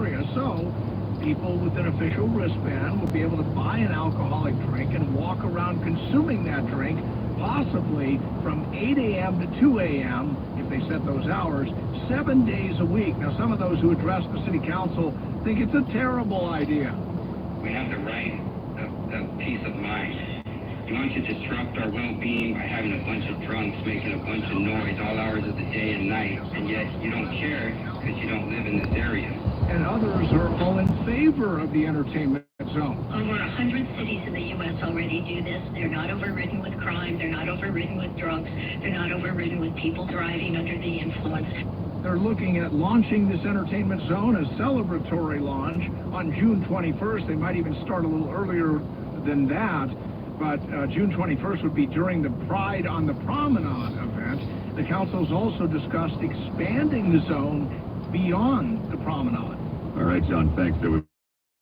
area. So people with an official wristband will be able to buy an alcoholic drink and walk around consuming that drink, possibly from 8 a.m. to 2 a.m., if they set those hours, 7 days a week. Now, some of those who address the city council think it's a terrible idea. We have the right of peace of mind. You want to disrupt our well-being by having a bunch of drunks making a bunch of noise all hours of the day and night, and yet you don't care because you don't live in this area. And others are all in favor of the entertainment zone. Over 100 cities in the U.S. already do this. They're not overridden with crime. They're not overridden with drugs. They're not overridden with people driving under the influence. They're looking at launching this entertainment zone, a celebratory launch on June 21st. They might even start a little earlier than that, but June 21st would be during the Pride on the Promenade event. The council's also discussed expanding the zone beyond the promenade. All right, John, thanks. So we've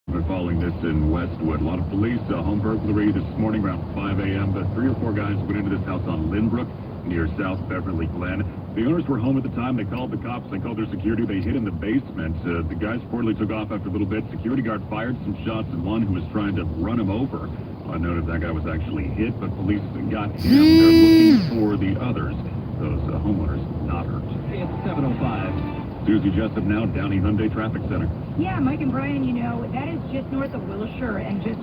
been following this in Westwood. A lot of police, home burglary this morning around 5 a.m. But 3 or 4 guys went into this house on Lynbrook near South Beverly Glen. The owners were home at the time. They called the cops. They called their security. They hid in the basement. The guys reportedly took off after a little bit. Security guard fired some shots at one who was trying to run him over. Unknown if that guy was actually hit, but police got him. They're looking for the others. Those homeowners not hurt. It's 7:05. Susie Jessup now, Downey Hyundai Traffic Center. Yeah, Mike and Brian, you know, that is just north of Wilshire and just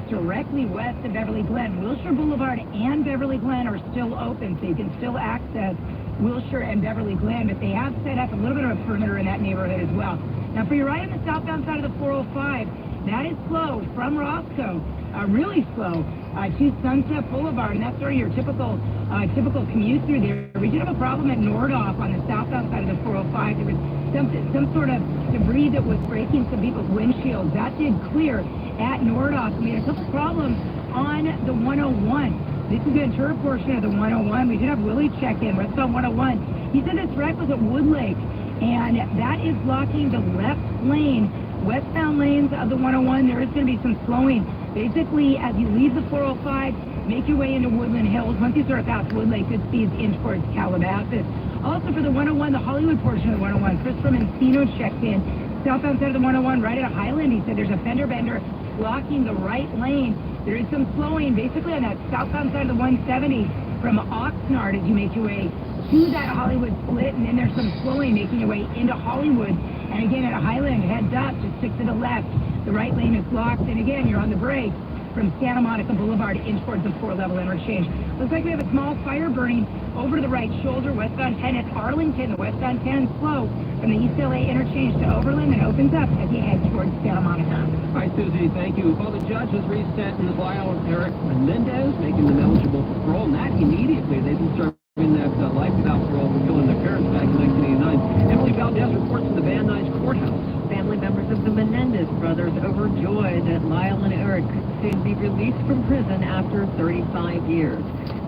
directly west of Beverly Glen. Wilshire Boulevard and Beverly Glen are still open, so you can still access Wilshire and Beverly Glen, but they have set up a little bit of a perimeter in that neighborhood as well. Now, for your ride on the southbound side of the 405, that is slow from Roscoe, really slow, to Sunset Boulevard, and that's sort of your typical commute through there. We did have a problem at Nordoff on the southbound side of the 405. There was some sort of debris that was breaking some people's windshields. That did clear at Nordoff. We had a couple problems on the 101. This is the interior portion of the 101. We did have Willie check in, westbound 101. He said this wreck was at Woodlake, and that is blocking the left lane, westbound lanes of the 101. There is going to be some slowing. Basically, as you leave the 405, make your way into Woodland Hills. Once you start past Woodlake, it speeds in towards Calabasas. Also for the 101, the Hollywood portion of the 101, Christopher Mancino checked in. Southbound side of the 101, right at Highland, he said there's a fender bender blocking the right lane. There is some slowing basically on that southbound side of the 170 from Oxnard as you make your way to that Hollywood split, and then there's some slowing making your way into Hollywood. And again, at Highland, heads up, just stick to the left. The right lane is blocked, and again, you're on the brake from Santa Monica Boulevard in towards the 4-level interchange. Looks like we have a small fire burning over to the right shoulder, westbound 10 at Arlington. The westbound 10 slow from the East LA interchange to Overland and opens up as you head towards Santa Monica. All right, Susie, thank you. Well, the judge has resentenced Lyle and Eric Menendez, making them eligible for parole, not immediately. They've been serving that life without parole for killing their parents back in 1989. Emily Valdez reports from the Van Nuys Courthouse. Family members of the Menendez brothers overjoyed that Lyle and Eric could soon be released from prison after 35 years.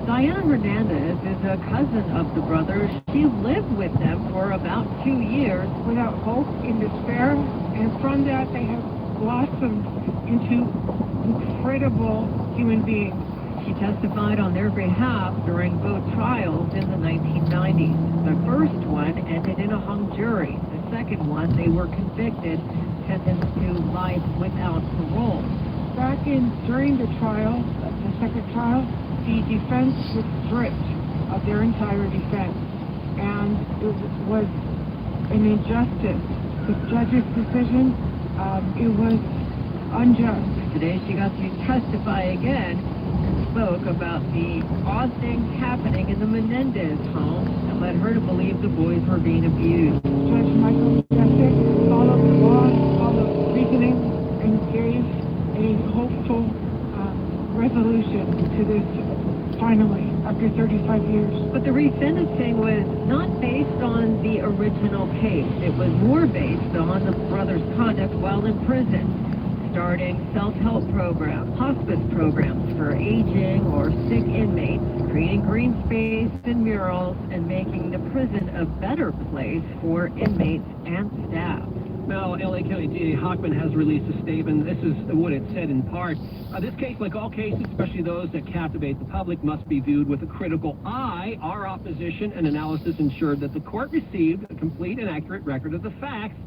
Diana Hernandez is a cousin of the brothers. She lived with them for about 2 years. Without hope, in despair, and from that they have blossomed into incredible human beings. She testified on their behalf during both trials in the 1990s. The first one ended in a hung jury. The second one, they were convicted, sentenced to life without parole. During the trial, the second trial, the defense was stripped of their entire defense, and it was an injustice. The judge's decision, it was unjust. Today she got to testify again and spoke about the odd things happening in the Menendez home and led her to believe the boys were being abused. Judge Michael Jessic followed the law, followed reasoning, and gave a hopeful resolution to this finally, after 35 years. But the resentencing was not based on the original case. It was more based on the brothers' conduct while in prison. Starting self-help programs, hospice programs for aging or sick inmates, creating green space and murals, and making the prison a better place for inmates and staff. Now, L.A. County DA Hockman has released a statement. This is what it said in part. This case, like all cases, especially those that captivate the public, must be viewed with a critical eye. Our opposition and analysis ensured that the court received a complete and accurate record of the facts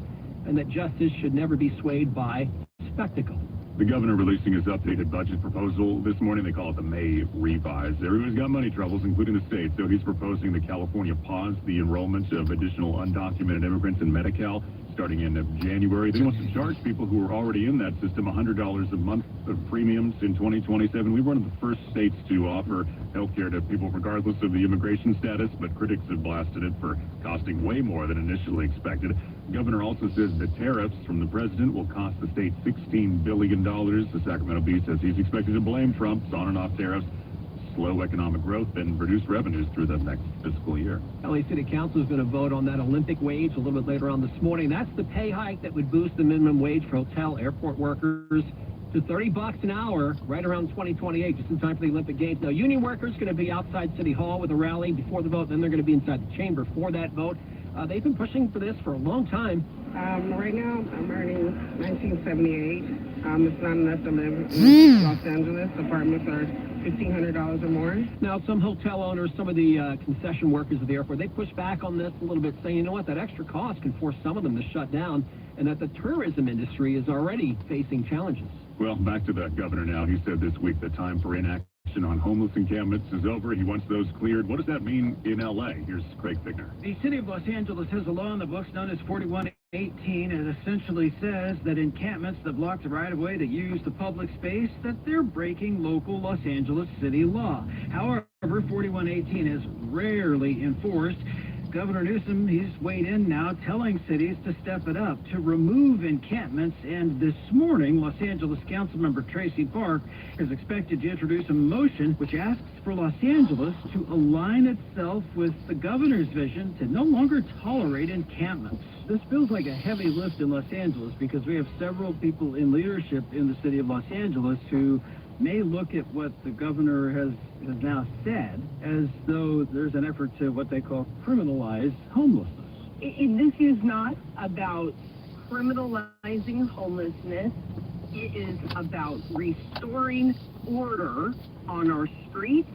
and that justice should never be swayed by spectacle. The governor releasing his updated budget proposal this morning. They call it the May revise. Everybody's got money troubles, including the state, so he's proposing that California pause the enrollment of additional undocumented immigrants in Medi-Cal starting in January. They want to charge people who are already in that system $100 a month of premiums in 2027. We were one of the first states to offer health care to people regardless of the immigration status, but critics have blasted it for costing way more than initially expected. The governor also says the tariffs from the president will cost the state $16 billion. The Sacramento Bee says he's expected to blame Trump's on and off tariffs, slow economic growth, and reduce revenues through the next fiscal year. LA City Council is going to vote on that Olympic wage a little bit later on this morning. That's the pay hike that would boost the minimum wage for hotel airport workers to $30 an hour right around 2028, just in time for the Olympic Games. Now, union workers are going to be outside City Hall with a rally before the vote, then they're going to be inside the chamber for that vote. They've been pushing for this for a long time. Right now, I'm earning $19.78. It's not enough to live in Los Angeles. Apartments are $1,500 or more. Now, some hotel owners, some of the concession workers at the airport, they push back on this a little bit, saying, you know what, that extra cost can force some of them to shut down, and that the tourism industry is already facing challenges. Well, back to the governor now. He said this week the time for inaction on homeless encampments is over. He wants those cleared. What does that mean in L.A.? Here's Craig Figner. The city of Los Angeles has a law in the books known as 4118. It essentially says that encampments that block the right-of-way that use the public space, that they're breaking local Los Angeles city law. However, 4118 is rarely enforced. Governor Newsom, he's weighed in now, telling cities to step it up, to remove encampments. And this morning, Los Angeles Councilmember Tracy Park is expected to introduce a motion which asks for Los Angeles to align itself with the governor's vision to no longer tolerate encampments. This feels like a heavy lift in Los Angeles because we have several people in leadership in the city of Los Angeles who may look at what the governor has now said as though there's an effort to what they call criminalize homelessness. This is not about criminalizing homelessness. It is about restoring order on our streets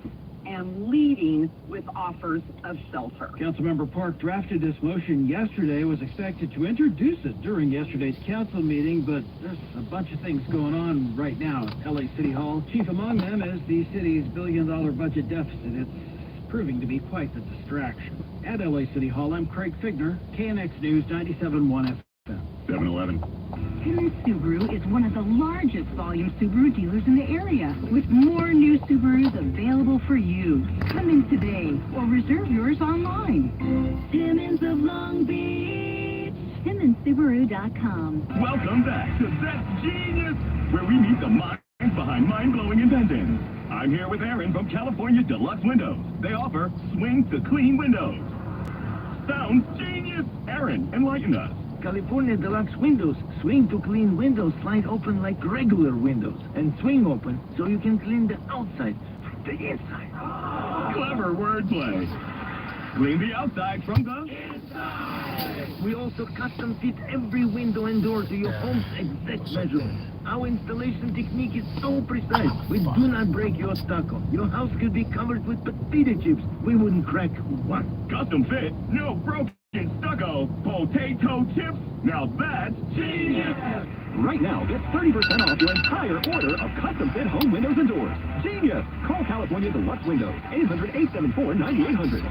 and leading with offers of shelter. Councilmember Park drafted this motion yesterday, was expected to introduce it during yesterday's council meeting, but there's a bunch of things going on right now at LA City Hall. Chief among them is the city's billion-dollar budget deficit. It's proving to be quite the distraction. At LA City Hall, I'm Craig Figner, KNX News 97.1 FM. 7-Eleven. Simmons Subaru is one of the largest volume Subaru dealers in the area, with more new Subarus available for you. Come in today or reserve yours online. Simmons of Long Beach. SimmonsSubaru.com. Welcome back to That's Genius, where we meet the minds behind mind-blowing inventions. I'm here with Aaron from California Deluxe Windows. They offer swing to clean windows. Sounds genius! Aaron, enlighten us. California Deluxe Windows swing to clean windows slide open like regular windows and swing open so you can clean the outside from the inside. Clever wordplay. Clean the outside from the inside. We also custom fit every window and door to your home's exact measurements. Our installation technique is so precise, we do not break your stucco. Your house could be covered with potato chips. We wouldn't crack one. Custom fit, no broken stucco, potato chips. Now that's genius! Right now, get 30% off your entire order of custom-fit home windows and doors. Genius! Call California Deluxe Windows. 800-874-9800.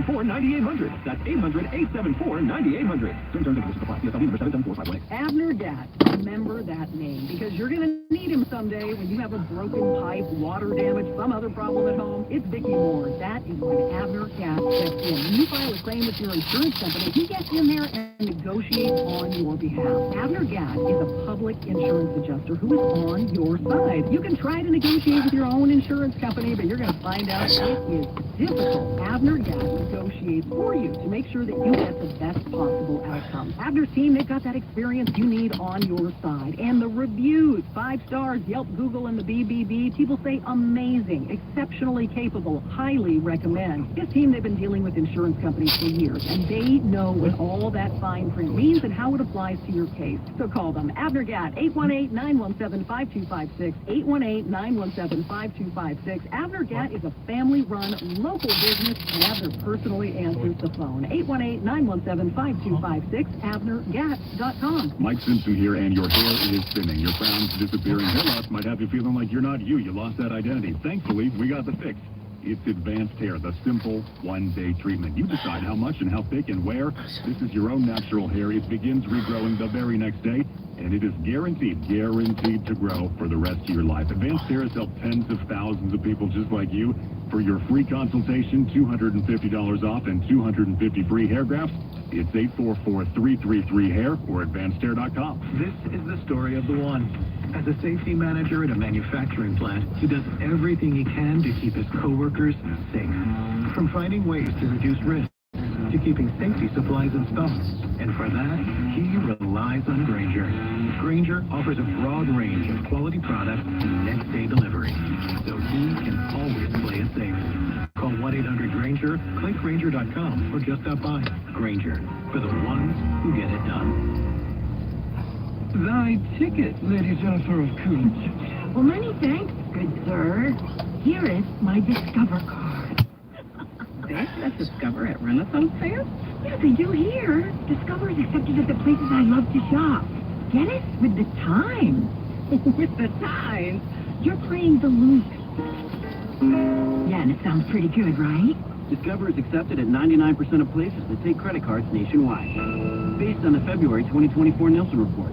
800-874-9800. That's 800-874-9800. Terms and conditions apply. CSLB number 77451. Abner Gatt. Remember that name, because you're going to need him someday when you have a broken pipe, water damage, some other problem at home. It's Vicki Moore. That is when Abner Gatt steps in. When you file a claim with your insurance company, he gets in there and negotiates on your behalf. Abner Gatt is a public insurance adjuster who is on your side. You can try to negotiate with your own insurance company, but you're going to find out it is difficult. Abner Gatt negotiates for you to make sure that you get the best possible outcome. Abner's team, they've got that experience you need on your side. And the reviews, 5 stars, Yelp, Google, and the BBB, people say amazing, exceptionally capable, highly recommend. His team, they've been dealing with insurance companies for years, and they know what all that fine print means and how it applies to your case. So call the them. Abner Gatt, 818-917-5256, 818-917-5256. Abner Gatt is a family-run local business, and Abner personally answers the phone. 818-917-5256, AbnerGatt.com. Mike Simpson here, and your hair is thinning. Your frown's disappearing. Hair loss might have you feeling like you're not you. You lost that identity. Thankfully, we got the fix. It's Advanced Hair, the simple one-day treatment. You decide how much and how thick and where. This is your own natural hair. It begins regrowing the very next day, and it is guaranteed to grow for the rest of your life. Advanced Hair has helped tens of thousands of people just like you. For your free consultation, $250 off and 250 free hair grafts. It's 844-333-HAIR or AdvancedHair.com. This is the story of the one. As a safety manager at a manufacturing plant, he does everything he can to keep his coworkers safe. From finding ways to reduce risk, to keeping safety supplies in stock. And for that, he relies on Grainger. Grainger offers a broad range of quality products and next-day delivery, so he can always play it safe. Call 1-800-GRAINGER, click Grainger.com, or just stop by. Grainger, for the ones who get it done. Thy ticket, Lady Jennifer of Coolidge. Well, many thanks, good sir. Here is my Discover card. They said Discover at Renaissance Fair? Yes, they do here. Discover is accepted at the places I love to shop. Get it? With the Times. With the Times? You're playing the loop. Yeah, and it sounds pretty good, right? Discover is accepted at 99% of places that take credit cards nationwide. Based on the February 2024 Nielsen report.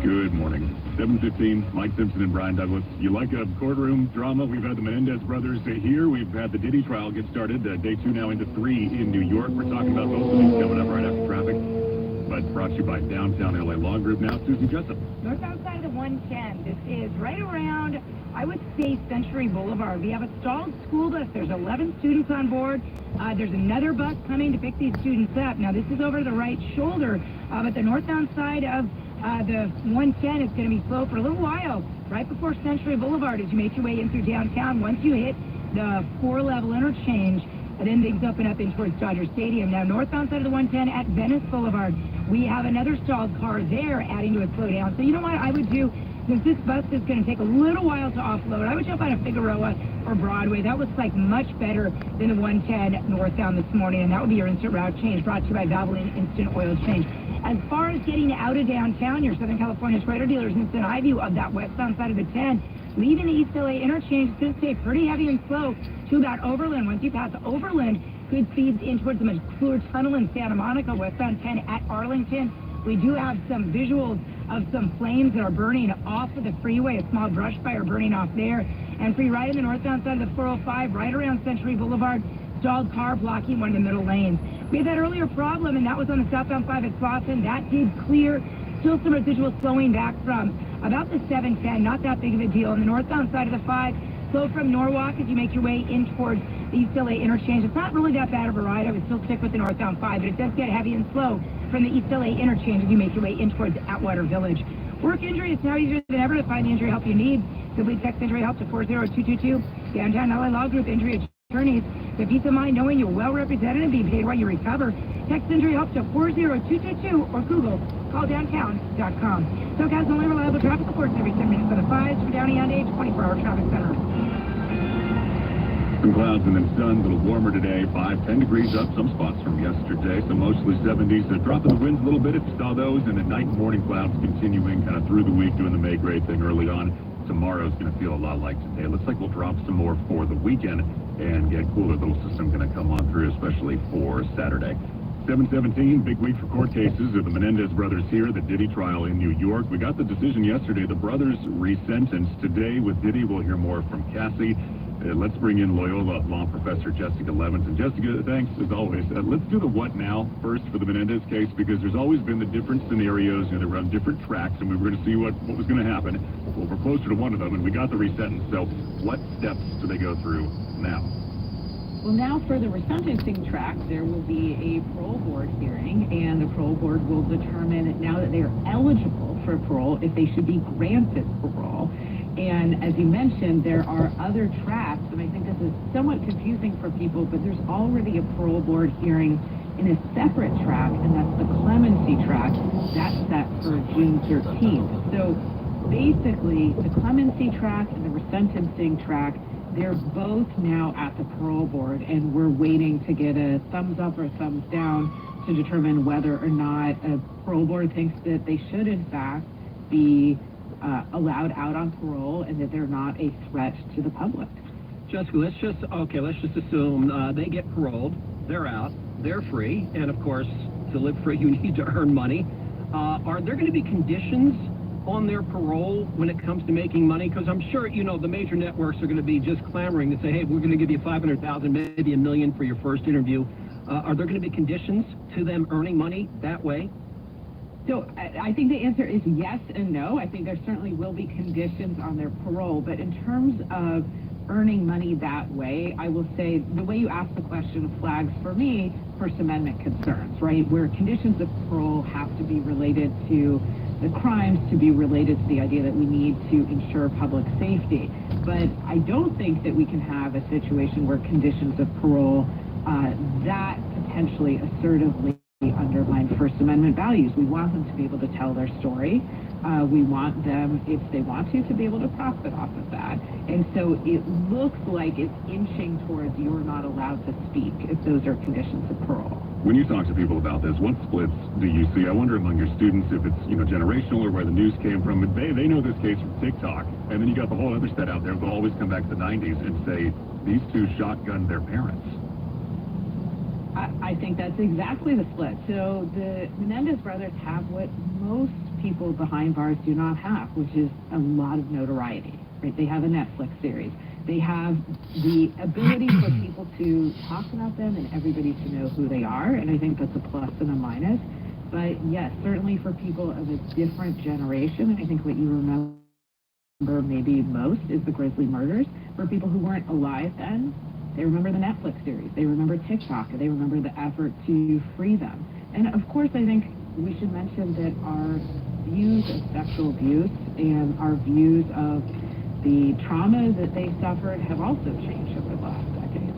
Good morning. 7:15, Mike Simpson and Brian Douglas. You like a courtroom drama? We've had the Menendez brothers here. We've had the Diddy trial get started. Day 2 now into 3 in New York. We're talking about both of these coming up right after traffic. But brought to you by Downtown LA Law Group. Now, Susie Jessup. North outside of the 110. This is right around, I would say, Century Boulevard. We have a stalled school bus. There's 11 students on board. There's another bus coming to pick these students up. Now, this is over the right shoulder, but the northbound side of the 110 is going to be slow for a little while, right before Century Boulevard as you make your way in through downtown. Once you hit the 4-level interchange, and then things open up in towards Dodger Stadium. Now, northbound side of the 110 at Venice Boulevard, we have another stalled car there adding to a slowdown. So you know what I would do? Since this bus is going to take a little while to offload, I would jump out of Figueroa or Broadway. That looks like much better than the 110 northbound this morning, and that would be your instant route change brought to you by Valvoline Instant Oil Change. As far as getting out of downtown, your Southern California Toyota dealers instant eye view of that westbound side of the 10, leaving the East LA interchange, it's going to stay pretty heavy and slow to about Overland. Once you pass Overland, good speeds in towards the McClure Tunnel in Santa Monica, westbound 10 at Arlington. We do have some visuals of some flames that are burning off of the freeway, a small brush fire burning off there. And for you right in the northbound side of the 405, right around Century Boulevard, stalled car blocking one of the middle lanes. We had that earlier problem, and that was on the southbound 5 at Slauson. That did clear. Still some residual slowing back from about the 710, not that big of a deal. On the northbound side of the 5, slow from Norwalk as you make your way in towards the East LA interchange. It's not really that bad of a ride. I would still stick with the northbound 5, but it does get heavy and slow from the East LA interchange as you make your way in towards Atwater Village. Work injury, it's now easier than ever to find the injury help you need. Simply text injury help to 40222. Downtown LA Law Group Injury Attorneys. The peace of mind knowing you're well represented and being paid while you recover. Text injury help to 40222 or Google calldowntown.com. SoCal's only reliable traffic reports every 10 minutes on the 5s for Downey on 24-hour traffic center. Some clouds and then sun, a little warmer today, 5-10 degrees up, some spots from yesterday, so mostly 70s. Dropping the winds a little bit if you saw those, and at night and morning clouds continuing kind of through the week, doing the May grade thing early on. Tomorrow's going to feel a lot like today. Looks like we'll drop some more for the weekend and get cooler. Little system going to come on through, especially for Saturday. 7:17, big week for court cases of the Menendez brothers here, the Diddy trial in New York. We got the decision yesterday. The brothers resentenced. Today with Diddy, we'll hear more from Cassie. Let's bring in Loyola law professor Jessica Levinson. Jessica, thanks as always. Let's do the what now first for the Menendez case, because there's always been the different scenarios, they were on different tracks, and we were going to see what was going to happen. Well, we're closer to one of them, and we got the resentence. So what steps do they go through now? Well, now for the resentencing track, there will be a parole board hearing, and the parole board will determine, now that they are eligible for parole, if they should be granted parole. And as you mentioned, there are other tracks, and I think this is somewhat confusing for people, but there's already a parole board hearing in a separate track, and that's the clemency track. That's set for June 13th. So basically, the clemency track and the resentencing track, they're both now at the parole board, and we're waiting to get a thumbs up or a thumbs down to determine whether or not a parole board thinks that they should, in fact, be allowed out on parole and that they're not a threat to the public. Jessica, let's just assume they get paroled, they're out, they're free, and of course, to live free, you need to earn money. Are there going to be conditions on their parole when it comes to making money? Because I'm sure, you know, the major networks are going to be just clamoring to say, hey, we're going to give you $500,000, maybe $1 million for your first interview. Are there going to be conditions to them earning money that way? So I think the answer is yes and no. I think there certainly will be conditions on their parole, but in terms of earning money that way, I will say the way you ask the question flags for me First Amendment concerns, right? Where conditions of parole have to be related to the crimes, to be related to the idea that we need to ensure public safety. But I don't think that we can have a situation where conditions of parole that potentially assertively undermine First Amendment values. We want them to be able to tell their story. We want them, if they want to be able to profit off of that. And so it looks like it's inching towards you're not allowed to speak if those are conditions of parole. When you talk to people about this, what splits do you see? I wonder among your students if it's, you know, generational or where the news came from. They know this case from TikTok. And then you got the whole other set out there. They'll always come back to the 90s and say, these two shotgunned their parents. I think that's exactly the split. So the Menendez brothers have what most people behind bars do not have, which is a lot of notoriety, right? They have a Netflix series. They have the ability for people to talk about them and everybody to know who they are, and I think that's a plus and a minus. But yes, certainly for people of a different generation, I think what you remember maybe most is the Grizzly murders. For people who weren't alive then, they remember the Netflix series, they remember TikTok, they remember the effort to free them. And of course, I think we should mention that our views of sexual abuse and our views of the trauma that they suffered have also changed over the last decade.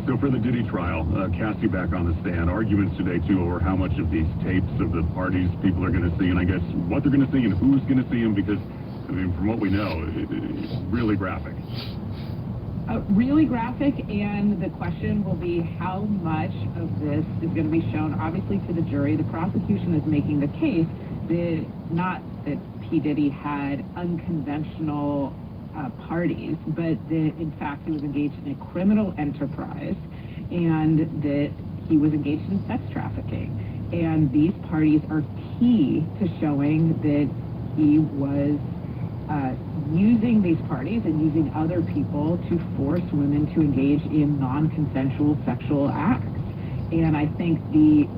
So for the Diddy trial, Cassie back on the stand, arguments today too over how much of these tapes of the parties people are going to see, and I guess what they're going to see and who's going to see them, because I mean, from what we know, it's really graphic. Really graphic, and the question will be how much of this is going to be shown, obviously, to the jury. The prosecution is making the case that not that P. Diddy had unconventional parties, but that, in fact, he was engaged in a criminal enterprise and that he was engaged in sex trafficking. And these parties are key to showing that he was using these parties and using other people to force women to engage in non-consensual sexual acts. And I think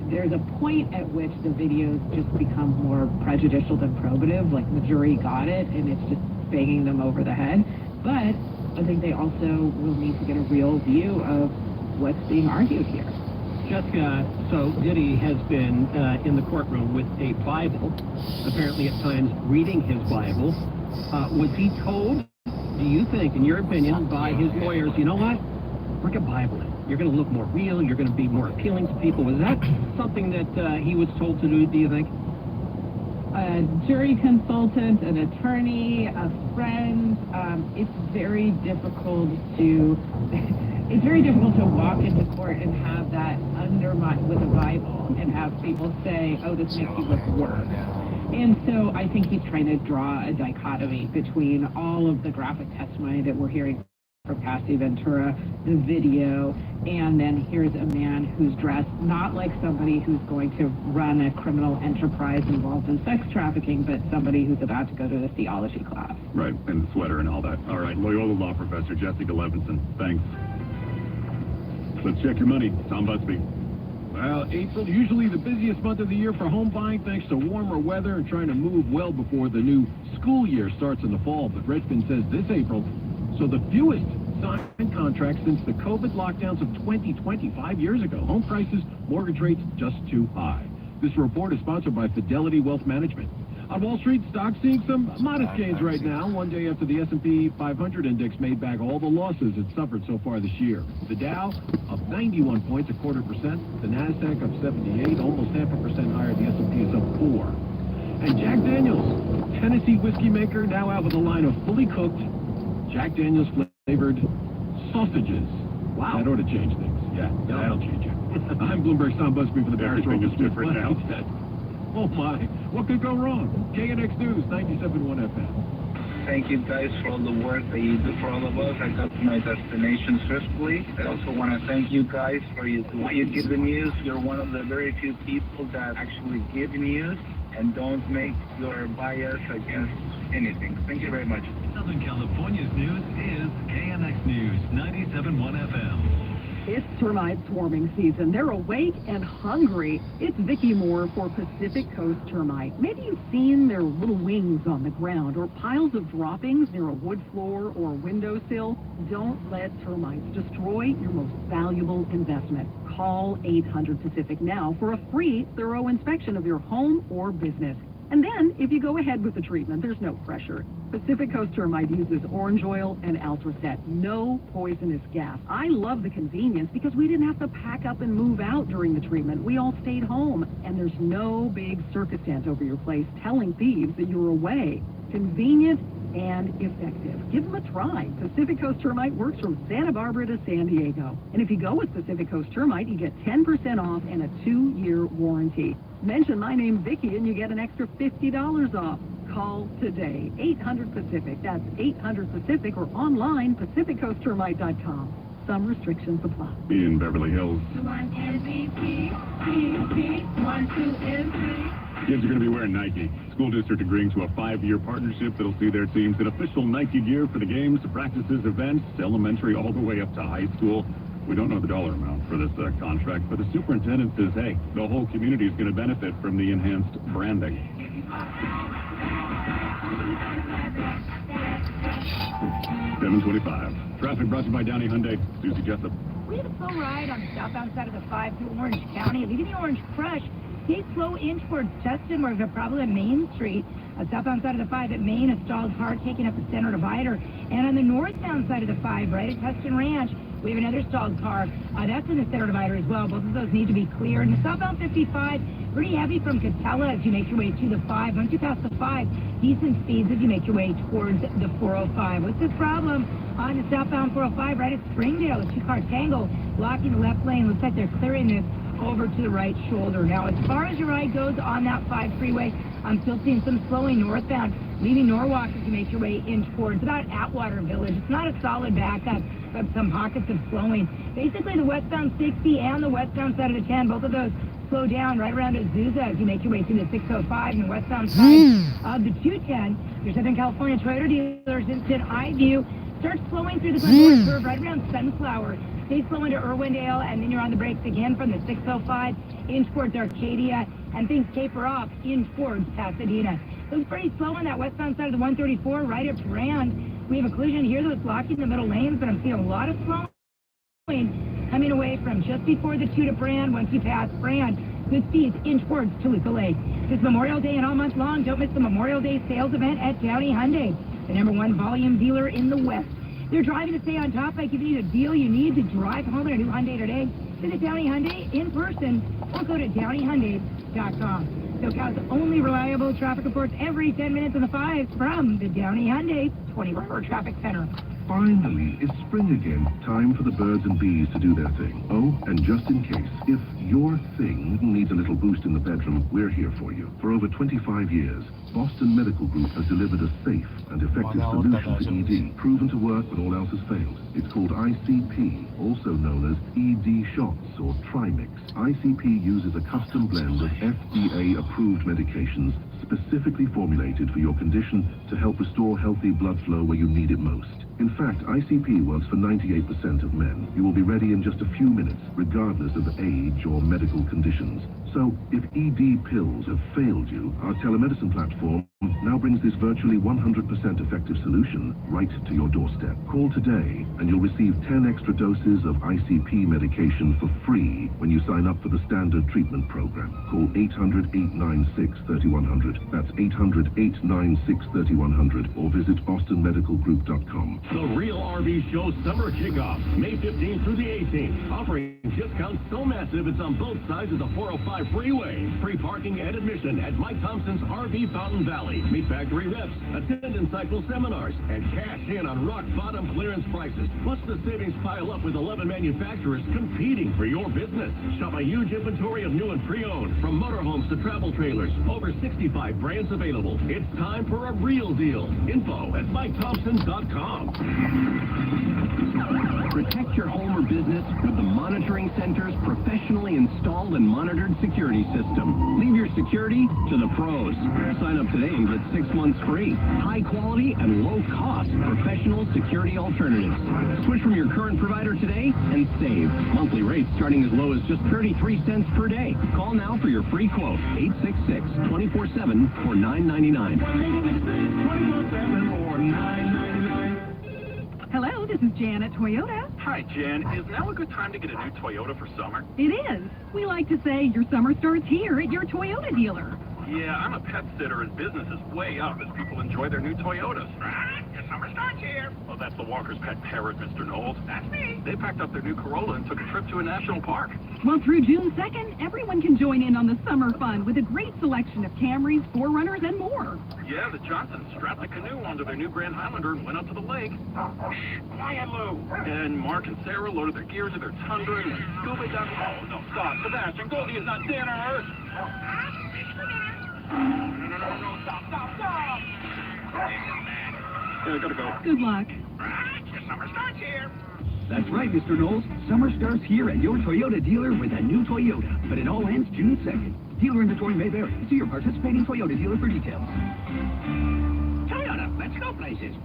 there's a point at which the videos just become more prejudicial than probative, like the jury got it and it's just banging them over the head. But I think they also will need to get a real view of what's being argued here. Jessica, so Diddy has been in the courtroom with a Bible, apparently at times reading his Bible. Was he told, do you think, in your opinion, by his lawyers, you know what, bring a Bible in. You're going to look more real, you're going to be more appealing to people. Was that something that he was told to do you think? A jury consultant, an attorney, a friend, it's very difficult to... It's very difficult to walk into court and have that undermined with a Bible and have people say, oh, this makes you look worse. And so I think he's trying to draw a dichotomy between all of the graphic testimony that we're hearing from Cassie Ventura, the video, and then here's a man who's dressed not like somebody who's going to run a criminal enterprise involved in sex trafficking, but somebody who's about to go to a theology class. Right, and the sweater and all that. All right, Loyola Law Professor Jessica Levinson, thanks. Let's check your money. Tom Busby. Well, April, usually the busiest month of the year for home buying thanks to warmer weather and trying to move well before the new school year starts in the fall. But Redfin says this April, so the fewest signed contracts since the COVID lockdowns of 25 years ago. Home prices, mortgage rates just too high. This report is sponsored by Fidelity Wealth Management. On Wall Street, stocks seeing some modest gains right now, one day after the S&P 500 index made back all the losses it suffered so far this year. The Dow up 91 points, 0.25%. The Nasdaq up 78, almost 0.5% higher. The S&P is up 4. And Jack Daniels, Tennessee whiskey maker, now out with a line of fully cooked Jack Daniels flavored sausages. Wow. That ought to change things. Yeah, that'll change it. I'm Bloomberg's Tom Busby for the Paris Everything is different now. Oh my, what could go wrong? KNX News, 97.1 FM. Thank you guys for all the work that you do for all of us. I got to my destination swiftly. I also want to thank you guys for the way you give the news. You're one of the very few people that actually give news and don't make your bias against anything. Thank you very much. Southern California's news is KNX News, 97.1 FM. It's termite swarming season. They're awake and hungry. It's Vicki Moore for Pacific Coast Termite. Maybe you've seen their little wings on the ground or piles of droppings near a wood floor or windowsill. Don't let termites destroy your most valuable investment. Call 800-PACIFIC now for a free, thorough inspection of your home or business. And then, if you go ahead with the treatment, there's no pressure. Pacific Coast Termite uses orange oil and Altracet, no poisonous gas. I love the convenience because we didn't have to pack up and move out during the treatment. We all stayed home, and there's no big circus tent over your place telling thieves that you're away. Convenient and effective. Give them a try. Pacific Coast Termite works from Santa Barbara to San Diego. And if you go with Pacific Coast Termite, you get 10% off and a 2-year warranty. Mention my name, Vicki, and you get an extra $50 off. Call today, 800-PACIFIC. That's 800-PACIFIC or online, PacificCoastTermite.com. Some restrictions apply. In Beverly Hills. Kids are going to be wearing Nike. School district agreeing to a 5-year partnership that'll see their teams in official Nike gear for the games, practices, events, elementary all the way up to high school. We don't know the dollar amount for this contract, but the superintendent says, hey, the whole community is going to benefit from the enhanced branding. 7:25. Traffic brought to you by Downey Hyundai. Susie Jessup. We have a slow ride on the southbound side of the 5 through Orange County, leaving the Orange Crush. Stay slow in towards Tustin, where we have a problem at Main Street. Southbound side of the 5 at Main, a stalled car taking up the center divider. And on the northbound side of the 5, right at Tustin Ranch, we have another stalled car. That's in the center divider as well. Both of those need to be cleared. And the southbound 55, pretty heavy from Catella as you make your way to the 5. Once you pass the 5, decent speeds as you make your way towards the 405. What's the problem on the southbound 405 right at Springdale? A 2-car tangle blocking the left lane. Looks like they're clearing this over to the right shoulder. Now, as far as your ride goes on that 5 freeway, I'm still seeing some slowing northbound, leaving Norwalk as you make your way in towards about Atwater Village. It's not a solid backup, but some pockets of slowing. Basically, the westbound 60 and the westbound side of the 10, both of those slow down right around Azusa as you make your way through the 605 and the westbound side of the 210. Your Southern California Toyota dealers in Highview start slowing through the Glenmore curve right around Sunflower. Stay slow into Irwindale, and then you're on the brakes again from the 605 in towards Arcadia, and things taper off in towards Pasadena. So it's pretty slow on that westbound side of the 134 right at Brand. We have a collision here that's blocking the middle lanes, but I'm seeing a lot of slowing coming away from just before the 2 to Brand. Once you pass Brand, good speeds in towards Toluca Lake. It's Memorial Day and all month long. Don't miss the Memorial Day sales event at Downey Hyundai, the #1 volume dealer in the West. They're driving to stay on top by giving you the deal you need to drive home in a new Hyundai today. Visit Downey Hyundai in person or go to DowneyHyundai.com. SoCal's only reliable traffic reports every 10 minutes in the 5 from the Downey Hyundai 24-hour traffic center. Finally, it's spring again. Time for the birds and bees to do their thing. Oh, and just in case, if your thing needs a little boost in the bedroom, we're here for you. For over 25 years, Boston Medical Group has delivered a safe and effective solution to ED, proven to work when all else has failed. It's called ICP, also known as ED shots or Trimix. ICP uses a custom blend of FDA-approved medications specifically formulated for your condition to help restore healthy blood flow where you need it most. In fact, ICP works for 98% of men. You will be ready in just a few minutes, regardless of age or medical conditions. So, if ED pills have failed you, our telemedicine platform now brings this virtually 100% effective solution right to your doorstep. Call today and you'll receive 10 extra doses of ICP medication for free when you sign up for the standard treatment program. Call 800-896-3100. That's 800-896-3100 or visit bostonmedicalgroup.com. The Real RV Show Summer Kickoff, May 15th through the 18th. Offering discounts so massive it's on both sides of the 405 freeway. Free parking and admission at Mike Thompson's RV Fountain Valley. Meet factory reps, attend Encyclo seminars, and cash in on rock-bottom clearance prices. Plus the savings pile up with 11 manufacturers competing for your business. Shop a huge inventory of new and pre-owned, from motorhomes to travel trailers. Over 65 brands available. It's time for a real deal. Info at MikeThompson.com. Protect your home or business with the Monitoring Center's professionally installed and monitored security system. Leave your security to the pros. Sign up today and get 6 months free. High quality and low cost professional security alternatives. Switch from your current provider today and save. Monthly rates starting as low as just 33 cents per day. Call now for your free quote. 866-24-7 for $9.99. Hello, this is Jan at Toyota. Hi, Jan. Is now a good time to get a new Toyota for summer? It is. We like to say your summer starts here at your Toyota dealer. Yeah, I'm a pet sitter and business is way up as people enjoy their new Toyotas. Your summer starts here. Well, that's the Walker's pet parrot, Mr. Knowles. That's me. They packed up their new Corolla and took a trip to a national park. Well, through June 2nd, everyone can join in on the summer fun with a great selection of Camrys, 4Runners, and more. Yeah, the Johnsons strapped a canoe onto their new Grand Highlander and went out to the lake. Quiet, Lou. And Mark and Sarah loaded their gear to their Tundra and scuba diving. Oh, no, stop. Sebastian, Goldie is not dead on Earth. No, stop. Yeah, I gotta go. Good luck. Your summer starts here. That's right, Mr. Knowles. Summer starts here at your Toyota dealer with a new Toyota. But it all ends June 2nd. Dealer inventory may vary. See your participating Toyota dealer for details. Toyota, let's go places.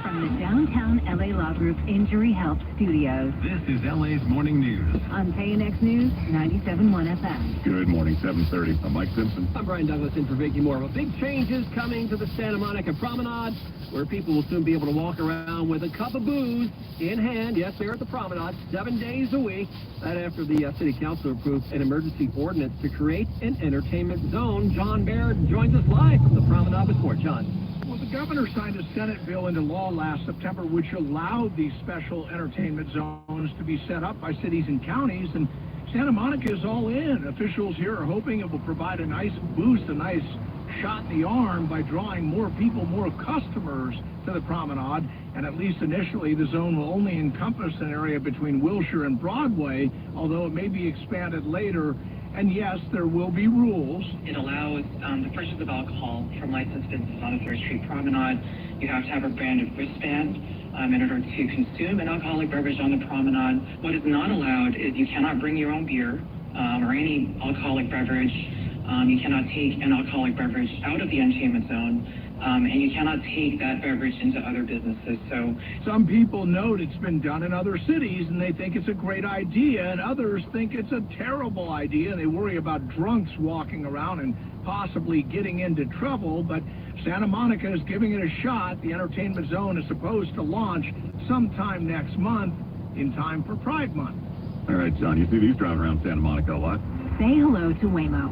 From the downtown LA Law Group Injury Health Studios. This is LA's Morning News. On KNX News, 97.1 FM. Good morning, 7:30. I'm Mike Simpson. I'm Brian Douglas in for Vicky Moore. Well, big changes coming to the Santa Monica Promenade, where people will soon be able to walk around with a cup of booze in hand. Yes, they're at the Promenade 7 days a week. That after the City Council approved an emergency ordinance to create an entertainment zone. John Baird joins us live from the Promenade with more. John. Well, the governor signed a Senate bill into law last September which allowed these special entertainment zones to be set up by cities and counties, and Santa Monica is all in. Officials here are hoping it will provide a nice boost, a nice shot in the arm by drawing more people, more customers to the promenade. And at least initially, the zone will only encompass an area between Wilshire and Broadway, although it may be expanded later. And yes, there will be rules. It allows the purchase of alcohol from licensed businesses on the 3rd Street Promenade. You have to have a branded wristband in order to consume an alcoholic beverage on the promenade. What is not allowed is you cannot bring your own beer or any alcoholic beverage. You cannot take an alcoholic beverage out of the entertainment zone. And you cannot take that beverage into other businesses. So some people note it's been done in other cities and they think it's a great idea, and others think it's a terrible idea. They worry about drunks walking around and possibly getting into trouble, but Santa Monica is giving it a shot. The entertainment zone is supposed to launch sometime next month in time for Pride Month. All right, John, you see these driving around Santa Monica a lot? Say hello to Waymo,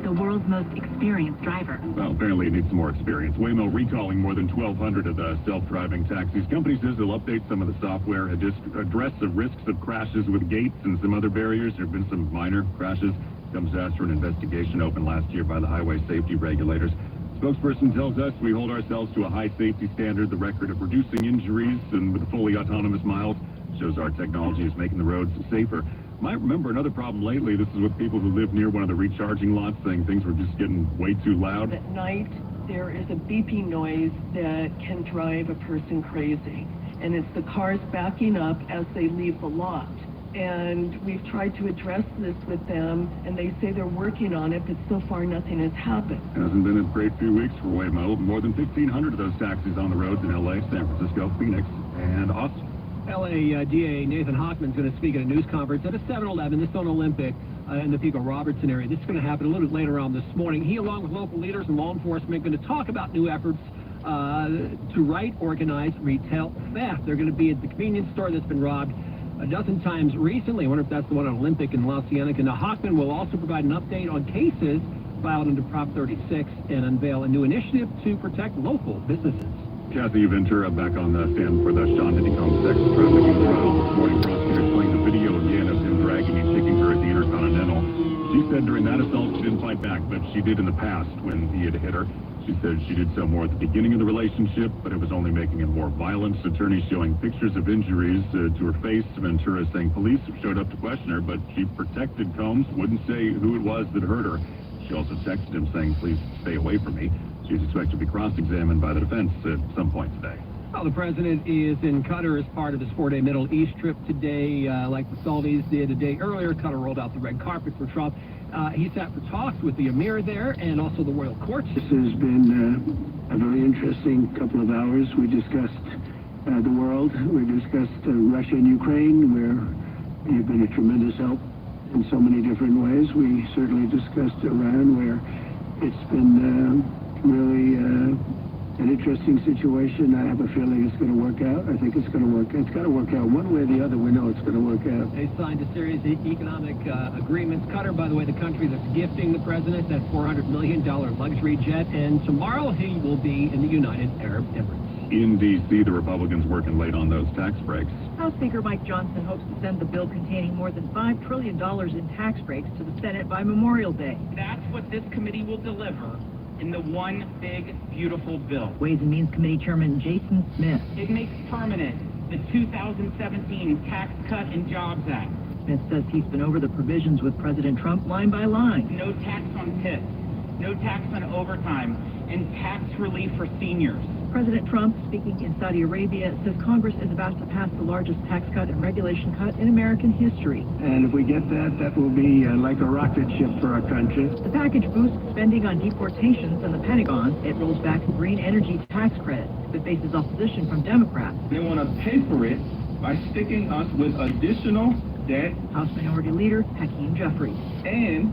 the world's most experienced driver. Well, apparently it needs some more experience. Waymo recalling more than 1,200 of the self-driving taxis. Company says they'll update some of the software, address the risks of crashes with gates and some other barriers. There have been some minor crashes. Comes after an investigation opened last year by the highway safety regulators. Spokesperson tells us we hold ourselves to a high safety standard. The record of reducing injuries and with fully autonomous miles shows our technology is making the roads safer. Might remember another problem lately. This is with people who live near one of the recharging lots, saying things were just getting way too loud. At night, there is a beeping noise that can drive a person crazy. And it's the cars backing up as they leave the lot. And we've tried to address this with them, and they say they're working on it, but so far nothing has happened. Hasn't been a great few weeks for Waymo. More than 1,500 of those taxis on the roads in L.A., San Francisco, Phoenix, and Austin. LA DA Nathan Hochman is going to speak at a news conference at a 7-Eleven, this on Olympic, in the Pico-Robertson area. This is going to happen a little bit later on this morning. He, along with local leaders and law enforcement, are going to talk about new efforts to right organized retail theft. They're going to be at the convenience store that's been robbed a dozen times recently. I wonder if that's the one on Olympic in La Cienega. Now, Hochman will also provide an update on cases filed under Prop 36 and unveil a new initiative to protect local businesses. Kathy Ventura back on the stand for the Sean Diddy Combs sex trafficking trial this morning. Prosecutors playing the video again of him dragging and kicking her at the Intercontinental. She said during that assault she didn't fight back, but she did in the past when he had hit her. She said she did so more at the beginning of the relationship, but it was only making it more violent. Attorneys showing pictures of injuries to her face. Ventura saying police showed up to question her, but she protected Combs, wouldn't say who it was that hurt her. She also texted him saying, "Please stay away from me." She's expected to be cross-examined by the defense at some point today. Well, the president is in Qatar as part of his 4-day Middle East trip today. Like the Saudis did a day earlier, Qatar rolled out the red carpet for Trump. He sat for talks with the emir there and also the royal court. This has been a very interesting couple of hours. We discussed the world. We discussed Russia and Ukraine, where you've been a tremendous help in so many different ways. We certainly discussed Iran, where it's been really an interesting situation. I have a feeling it's going to work out. I think it's going to work. It's got to work out one way or the other. We know it's going to work out. They signed a series of economic agreements. Qatar, by the way, the country that's gifting the president that $400 million luxury jet. And tomorrow he will be in the United Arab Emirates. In D.C., the Republicans working late on those tax breaks. House Speaker Mike Johnson hopes to send the bill containing more than $5 trillion in tax breaks to the Senate by Memorial Day. That's what this committee will deliver in the one big, beautiful bill. Ways and Means Committee Chairman Jason Smith. It makes permanent the 2017 Tax Cut and Jobs Act. Smith says he's been over the provisions with President Trump line by line. No tax on tips, no tax on overtime, and tax relief for seniors. President Trump, speaking in Saudi Arabia, says Congress is about to pass the largest tax cut and regulation cut in American history. And if we get that, that will be like a rocket ship for our country. The package boosts spending on deportations and the Pentagon. It rolls back the green energy tax credit, but faces opposition from Democrats. They want to pay for it by sticking us with additional debt. House Minority Leader Hakeem Jeffries. And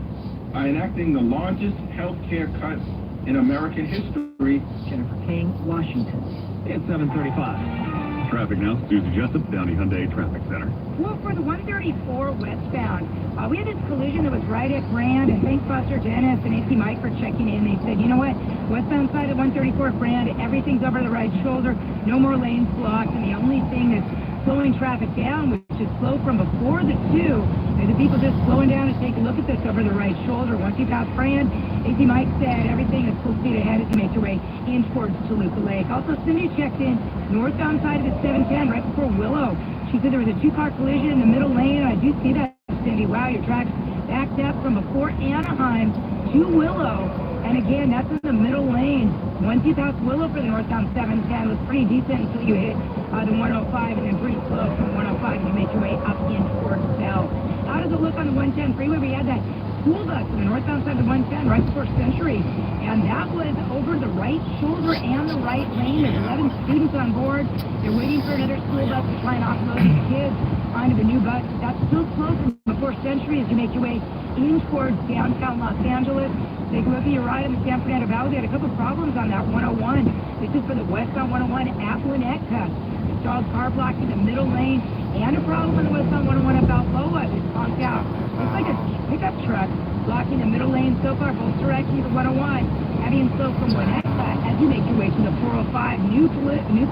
by enacting the largest health care cuts in American history. Jennifer King, Washington. It's 7:35. Traffic now. Susie Jessup, Downey Hyundai Traffic Center. Well, for the 134 westbound, we had this collision that was right at Grand, and thanks Buster Dennis and AC Mike for checking in. They said, you know what, westbound side of 134 Grand, everything's over the right shoulder, no more lanes blocked, and the only thing that's slowing traffic down, which is slow from before the 2, and the people just slowing down to take a look at this over the right shoulder. Once you pass Grand, AC Mike said everything is full speed ahead as you make your way in towards Toluca Lake. Also, Cindy checked in northbound side of the 710 right before Willow. She said there was a 2-car collision in the middle lane, and I do see that, Cindy. Wow, your tracks backed up from before Anaheim to Willow. And again, that's in the middle lane. Once you pass Willow for the northbound 710, it was pretty decent until you hit the 105, and then pretty slow from 105 and you make your way up in towards Bell. How does it look on the 110 freeway? We had that school bus on the northbound side of the 110 right before Century, and that was over the right shoulder and the right lane. There's 11 students on board. They're waiting for another school bus to try and offload these kids onto the new bus. That's still close before Century as you make your way in towards downtown Los Angeles. Take a look at your ride in the San Fernando Valley. They had a couple problems on that 101. This is for the westbound 101 at Winnetka. Stalled car blocking the middle lane, and a problem on the westbound 101 at Balboa. It's conked out. Looks like a pickup truck blocking the middle lane so far, both directions of 101. Heavy and slow from Winnetka as you make your way to the 405. New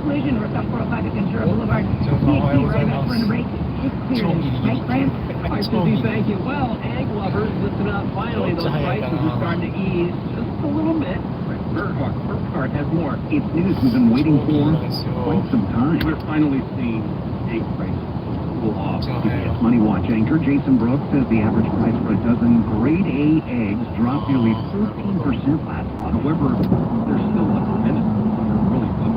collision northbound 405 at Ventura Boulevard. CXP right about for the break. It's clear. Right, Grant? All right, Susie, thank you. Well, egg lovers, listen up. Finally, those prices are starting to ease just a little bit. Burkhart has more. It's news we've been waiting for quite some time. We're finally seeing egg prices cool off. CBS Money Watch anchor Jason Brooks says the average price for a dozen grade A eggs dropped nearly 13% last month. However, they're still up a minute. They're really good.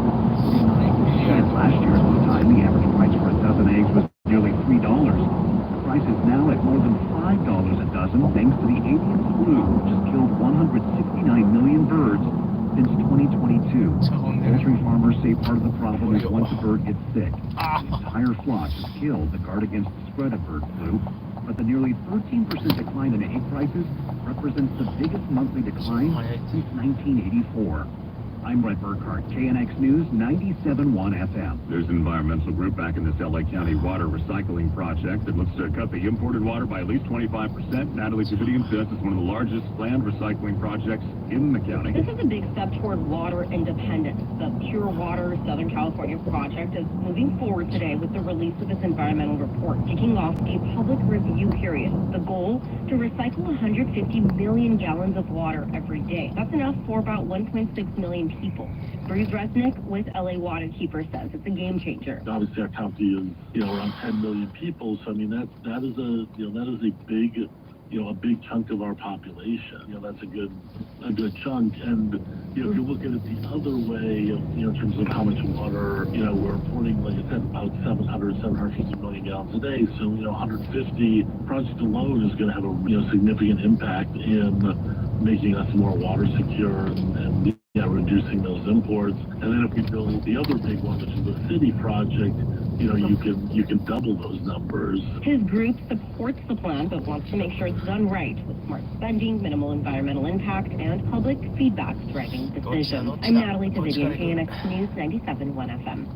Since last year at this time, the average price for a dozen eggs was nearly $3. The price is now at more than $5 a dozen, thanks to the avian flu, which has killed 169 million birds since 2022. Poultry farmers say part of the problem is once a bird gets sick, the entire flock is killed to guard against the spread of bird flu. But the nearly 13% decline in egg prices represents the biggest monthly decline since 1984. I'm Brett Burkhardt, KNX News 97.1 FM. There's an environmental group back in this LA County water recycling project that looks to cut the imported water by at least 25%. Natalie Davidian says it's one of the largest planned recycling projects in the county. This is a big step toward water independence. The Pure Water Southern California project is moving forward today with the release of its environmental report, kicking off a public review period. The goal, to recycle 150 million gallons of water every day. That's enough for about 1.6 million people. Bruce Resnick with LA Waterkeeper says it's a game changer. Obviously, our county is, around 10 million people. So, I mean, that is a big, a big chunk of our population. That's a good chunk. And, if you look at it the other way, in terms of how much water, we're importing, like I said, about 750 million gallons a day. So, 150 project alone is going to have a, significant impact in making us more water secure and reducing those imports. And then if we build the other big one, which is the city project, you can double those numbers. His group supports the plan, but wants to make sure it's done right, with smart spending, minimal environmental impact, and public feedback driving decisions. I'm Natalie Davidian, KNX News 97.1 FM.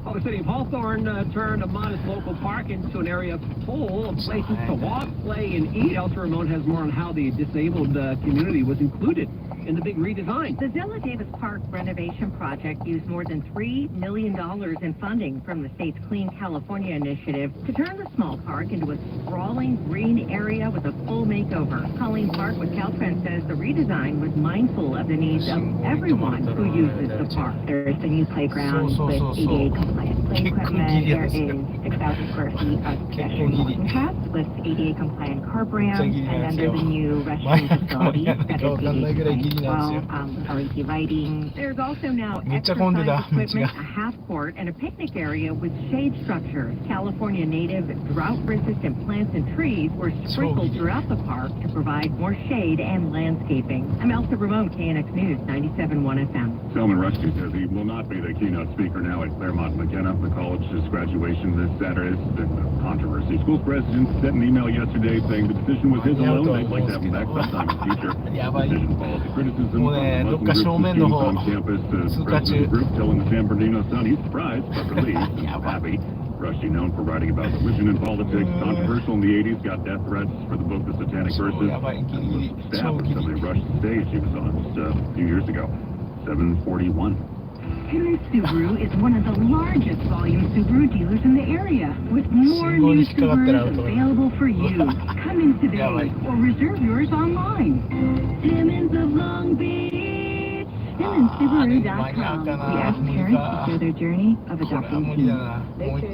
Well, the city of Hawthorne turned a modest local park into an area full of places to walk, play, and eat. Elsa Ramon has more on how the disabled community was included in the big redesign. The Zella Davis Park renovation project used more than $3 million in funding from the state's Clean California initiative to turn the small park into a sprawling green area with a full makeover. Colleen Park with Caltrans says the redesign was mindful of the needs of everyone who uses the park. There's the new playground with ADA compliant play equipment. There is 6,000 square feet of pedestrian walking paths with ADA compliant curb ramps, and then there's a new restroom facility that is ADA compliant. LED lighting. There's also now exercise equipment, a half court, and a picnic area with shade structures. California native drought-resistant plants and trees were sprinkled throughout the park to provide more shade and landscaping. I'm Elsa Ramon, KNX News 97.1 FM. Salman Rushdie says he will not be the keynote speaker now at Claremont McKenna. The college's graduation this Saturday has been a controversy. School president sent an email yesterday saying the decision was his alone. They'd like to have him back sometime in the future. The decision follows the criticism from the Muslim group on campus. The president of the group telling the San Bernardino Sun he's surprised but relieved and happy. Rushdie, known for writing about religion and politics, controversial in the 80s, got death threats for the book The Satanic Verses. Staff when somebody rushed the stage he was on just a few years ago. 741. Henry Subaru is one of the largest volume Subaru dealers in the area, with more new Subarus available for you. Come in today or reserve yours online. Simmons of Long Beach, SimmonsSubaru.com. We ask parents to share their journey of adopting kids. Because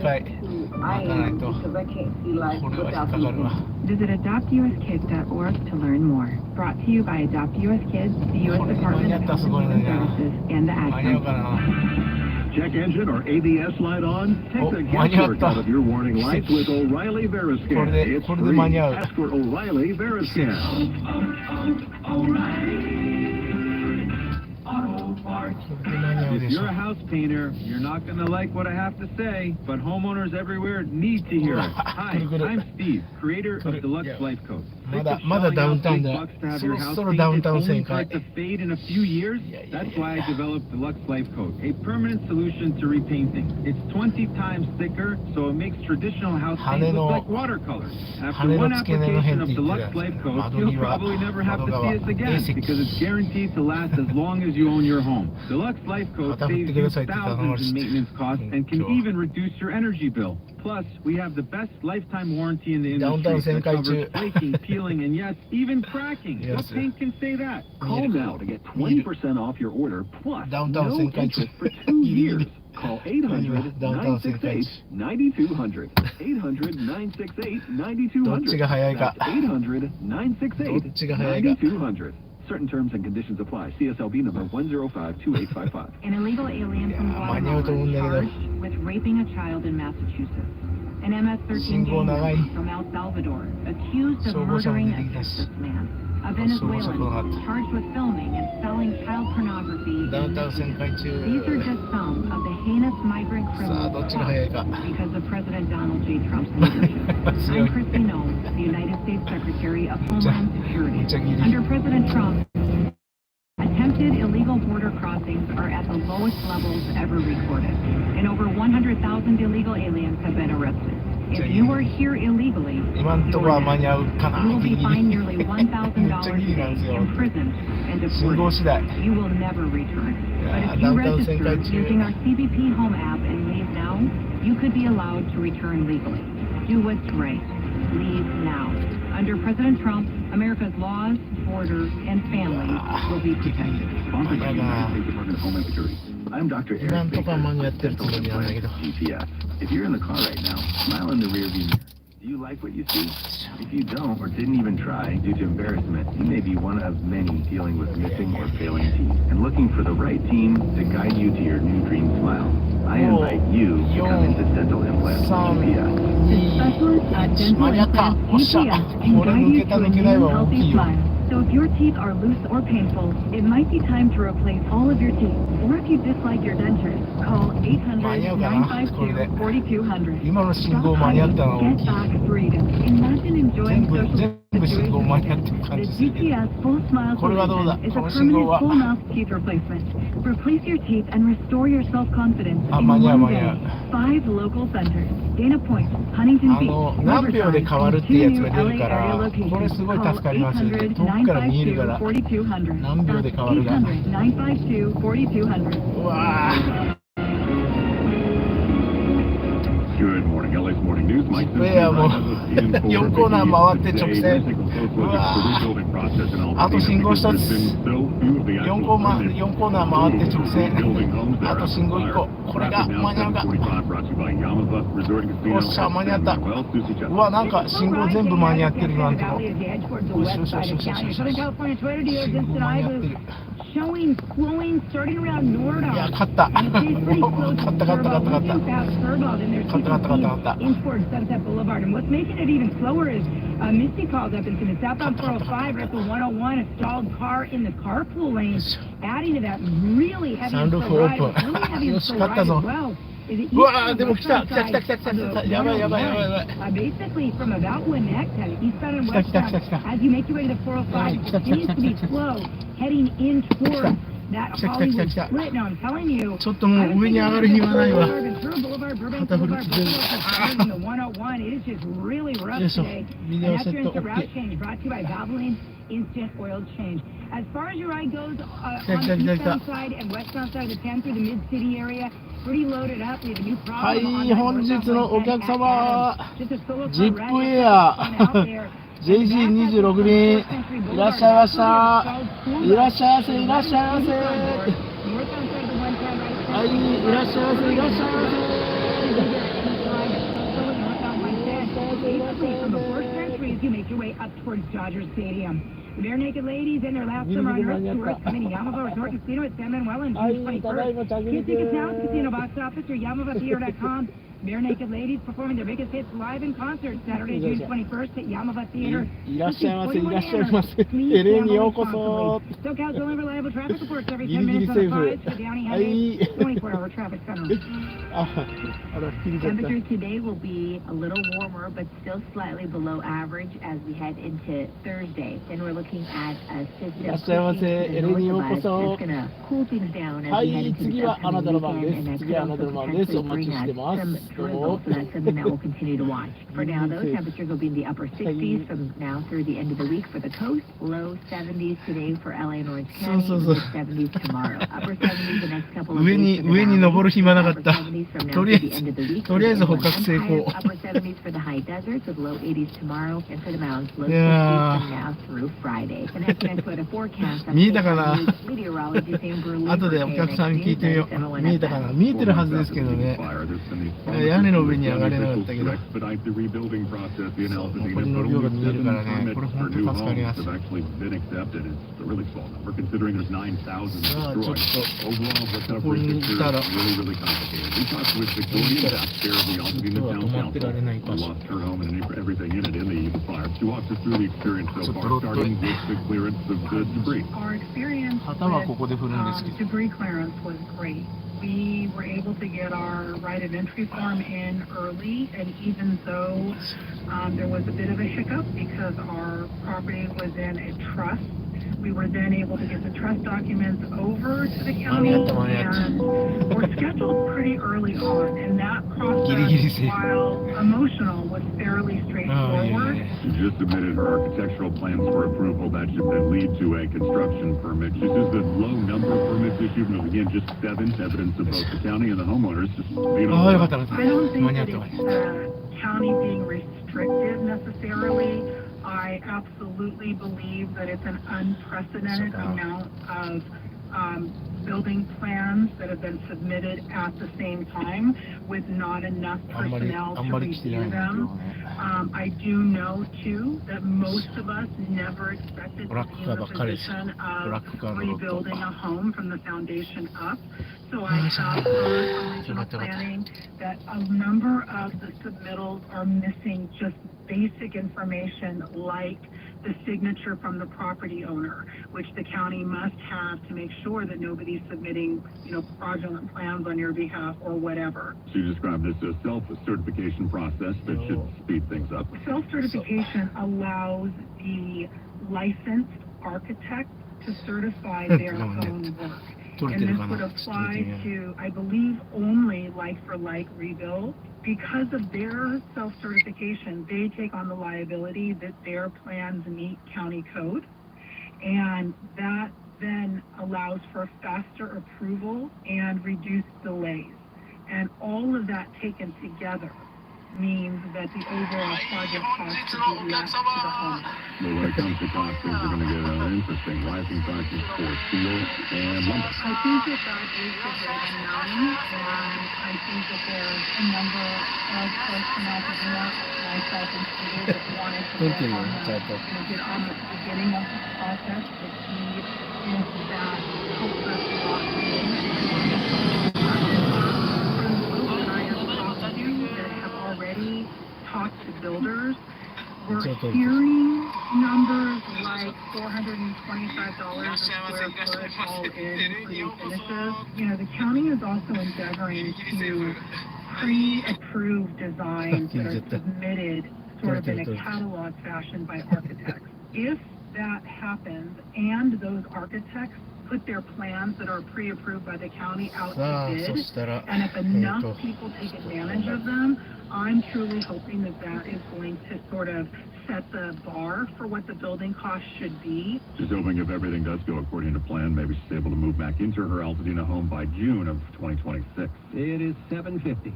I can't see life without them. Visit AdoptUSKids.org to learn more. Brought to you by Adopt US Kids, the U.S. Department of Health and Human Services, and the Ad Council. Check engine or ABS light on? Take the guesswork out of your warning lights with O'Reilly Veriscan. It's free. Ask for O'Reilly Veriscan. If you're a house painter, you're not going to like what I have to say, but homeowners everywhere need to hear it. Hi, I'm Steve, creator of Deluxe Life Coat. Mother downtown bucks to have your house painted only for it to fade in a few years? That's why I developed Deluxe Life Coat, a permanent solution to repainting. It's 20 times thicker, so it makes traditional house paint look like watercolors. After one application of Deluxe Life Coat, you'll probably never have to see us again, because it's guaranteed to last as long as you own your home. Deluxe Life Coat saves you thousands in maintenance costs and can even reduce your energy bill. Plus, we have the best lifetime warranty in the industry that covers flaking, peeling, and yes, even cracking. What paint can say that? Call now to get 20% off your order, plus no interest for 2 years. Call 800-968-9200. 800-968-9200. That's 800-968-9200. Certain terms and conditions apply. CSLB number 1052855. An illegal alien from Guatemala is charged with raping a child in Massachusetts. An MS-13 gang member from El Salvador accused of murdering a Texas man. A Venezuelan charged with filming and selling child pornography. These are just some of the heinous migrant criminals because of President Donald J. Trump's leadership. I'm Christy Knowles, the United States Secretary of Homeland Security. Under President Trump, attempted illegal border crossings are at the lowest levels ever recorded, and over 100,000 illegal aliens have been arrested. If you are here illegally, you will be fined nearly $1,000 a day, imprisoned, and deported. You will never return. But if you register using our CBP Home app and leave now, you could be allowed to return legally. Do what's right. Leave now. Under President Trump, America's laws, borders, and families will be protected. Sponsored by the United States Department of Homeland Security. I'm Dr. Eric Baker, dental implant GPS. If you're in the car right now, smile in the rearview mirror. Do you like what you see? If you don't or didn't even try due to embarrassment, you may be one of many dealing with missing or failing teeth and looking for the right team to guide you to your new dream smile. I invite you to come into Dental Implants GPS. Specialists at Dental Implants GPS can guide you to a new healthy smile. So if your teeth are loose or painful, it might be time to replace all of your teeth. Or if you dislike your dentures, call 800-952-4200. Get back breathing. Imagine enjoying social situations. The GPS Full Smile Solution is a permanent full mouth teeth replacement. Replace your teeth and restore your self-confidence in one day. 5 local centers: Dana Point, Huntington Beach, Riverside, and 2 new LA area locations. Call 800-952-4200. That's 800-952-4200. Good morning, LA's Morning News. Mike 4コーナー回って直線。うわあと信号1つ。4コーナー回って直線。あと信号1個。これが間に合うか。おっしゃ、間に合った。うわ、なんか信号全部間に合ってる今んとこ。よしよしよしよしよしよし。信号間に合ってる。Showing, flowing, starting around Nordau. いや、勝った。勝った。In towards Sunset Boulevard. And what's making it even slower is Misty calls up into the southbound 405 at the 101, a stalled car in the carpool lane, adding to that really heavy and slow ride. Really heavy and slow ride as well.うわー、でも来た。やばい。Basically, from about Winnetka, eastbound and westbound, as you make your way to the 405, it continues to be slow, heading in towards that Hollywood split. Now, I'm telling you, ちょっともう上に上がる暇ないわ。 Ventura Boulevard, Burbank Boulevard, and the 101, it is just really rough today. And that's your instant route change, brought to you by Valvoline Instant Oil Change. As far as your ride goes, on the eastbound side and westbound side of the 10 through the mid-city area, pretty loaded up. We have a new problem. はい、本日のお客様、ジップエアJG26 便、いらっしゃいました。いらっしゃいませ。はい、いらっしゃいませ。From the first century as you make your way up towards Dodger Stadium. The Bare Naked Ladies and their last summer on Earth tour coming to Yamava Resort Casino at San Manuel on June 21st. Get tickets now at Casino Box Office or YamavaTheater.com. Bare Naked Ladies performing their biggest hits live in concert Saturday, June 21st at Yamava Theater. いらっしゃいませ。エレにようこそ。 SoCal's only reliable traffic reports every 10 minutes on the 5 to the Downey Highway 24-hour traffic center. Temperatures today will be a little warmer, but still slightly below average as we head into Thursday. Then we're looking at a system that's going to cool things down as we head into the upcoming weekend, and that could also potentially bring us some drizzle, so that's something that we'll continue to watch. For now, those temperatures will be in the upper 60s from now through the end of the week for the coast, low 70s today for LA and Orange County, mid 70s tomorrow, upper 70s the next couple of days. 上に登る暇なかった。とりあえず捕獲成功。 Upper 70s for the high deserts with low 80s tomorrow, and for the mountains, low 60s from now through Friday. The next weather forecast. 見えたかな。後でお客さんに聞いてみよう。見えたかな。見えてるはずですけどね。屋根の上に上がれなかったけど。 expedite the rebuilding process in Altadena, ここに乗 but るようが only 見える 7 からね。 permits これ for 本当 new 助かりま homes す。 have actually been accepted. It's a really small number considering there's 9,000 ああ、ちょっ destroyed. と Overall, the ここ coverage に picture いたら is really complicated. We talked with Victoria, that's chair of the Altadena は Town 止まってら Council, れないか who し lost her home and everything in it in the fire. She walks us through the experience so far, starting with the clearance of the debris. Our experience 旗はここで振るんですけど。 debris clearance was great. We were able to get our right of entry form in early, and even though there was a bit of a hiccup because our property was in a trust, we were then able to get the trust documents over to the county, and were scheduled pretty early on, and that process, while emotional, was fairly straightforward. She just submitted her architectural plans for approval. That should then lead to a construction permit. She says the low number of permits issued, and again, just 7, evidence of both the county and the homeowners just being on the I don't think that it's the county being restrictive necessarily. I absolutely believe that it's an unprecedented amount of building plans that have been submitted at the same time with not enough personnel to review them. I do know, too, that most of us never expected to be in the position of rebuilding a home from the foundation up. So I have heard from regional planning that a number of the submittals are missing just basic information like the signature from the property owner, which the county must have to make sure that nobody's submitting, fraudulent plans on your behalf or whatever. She described this as a self-certification process that should speed things up. Self-certification allows the licensed architect to certify their own work. And this would apply to, I believe, only like-for-like rebuild. Because of their self-certification, they take on the liability that their plans meet county code. And that then allows for faster approval and reduced delays. And all of that taken together means that the overall project cost would be less to the homeowner. But when it comes to costs, things are going to get interesting. Rising prices for steel and lumber. I think that that is the great unknown, and I think that there's a number of folks from Altadena, myself included, that wanted to get on the beginning of this process to see if that helps us lock in. Already talked to builders. We're hearing numbers like $425 a square foot all in for new finishes. The county is also endeavoring to pre-approve designs that are submitted sort of in a catalog fashion by architects. If that happens and those architects put their plans that are pre-approved by the county out to bid, and if enough people take advantage of them, I'm truly hoping that that is going to sort of set the bar for what the building costs should be. She's hoping if everything does go according to plan, maybe she's able to move back into her Altadena home by June of 2026. It is 7:50.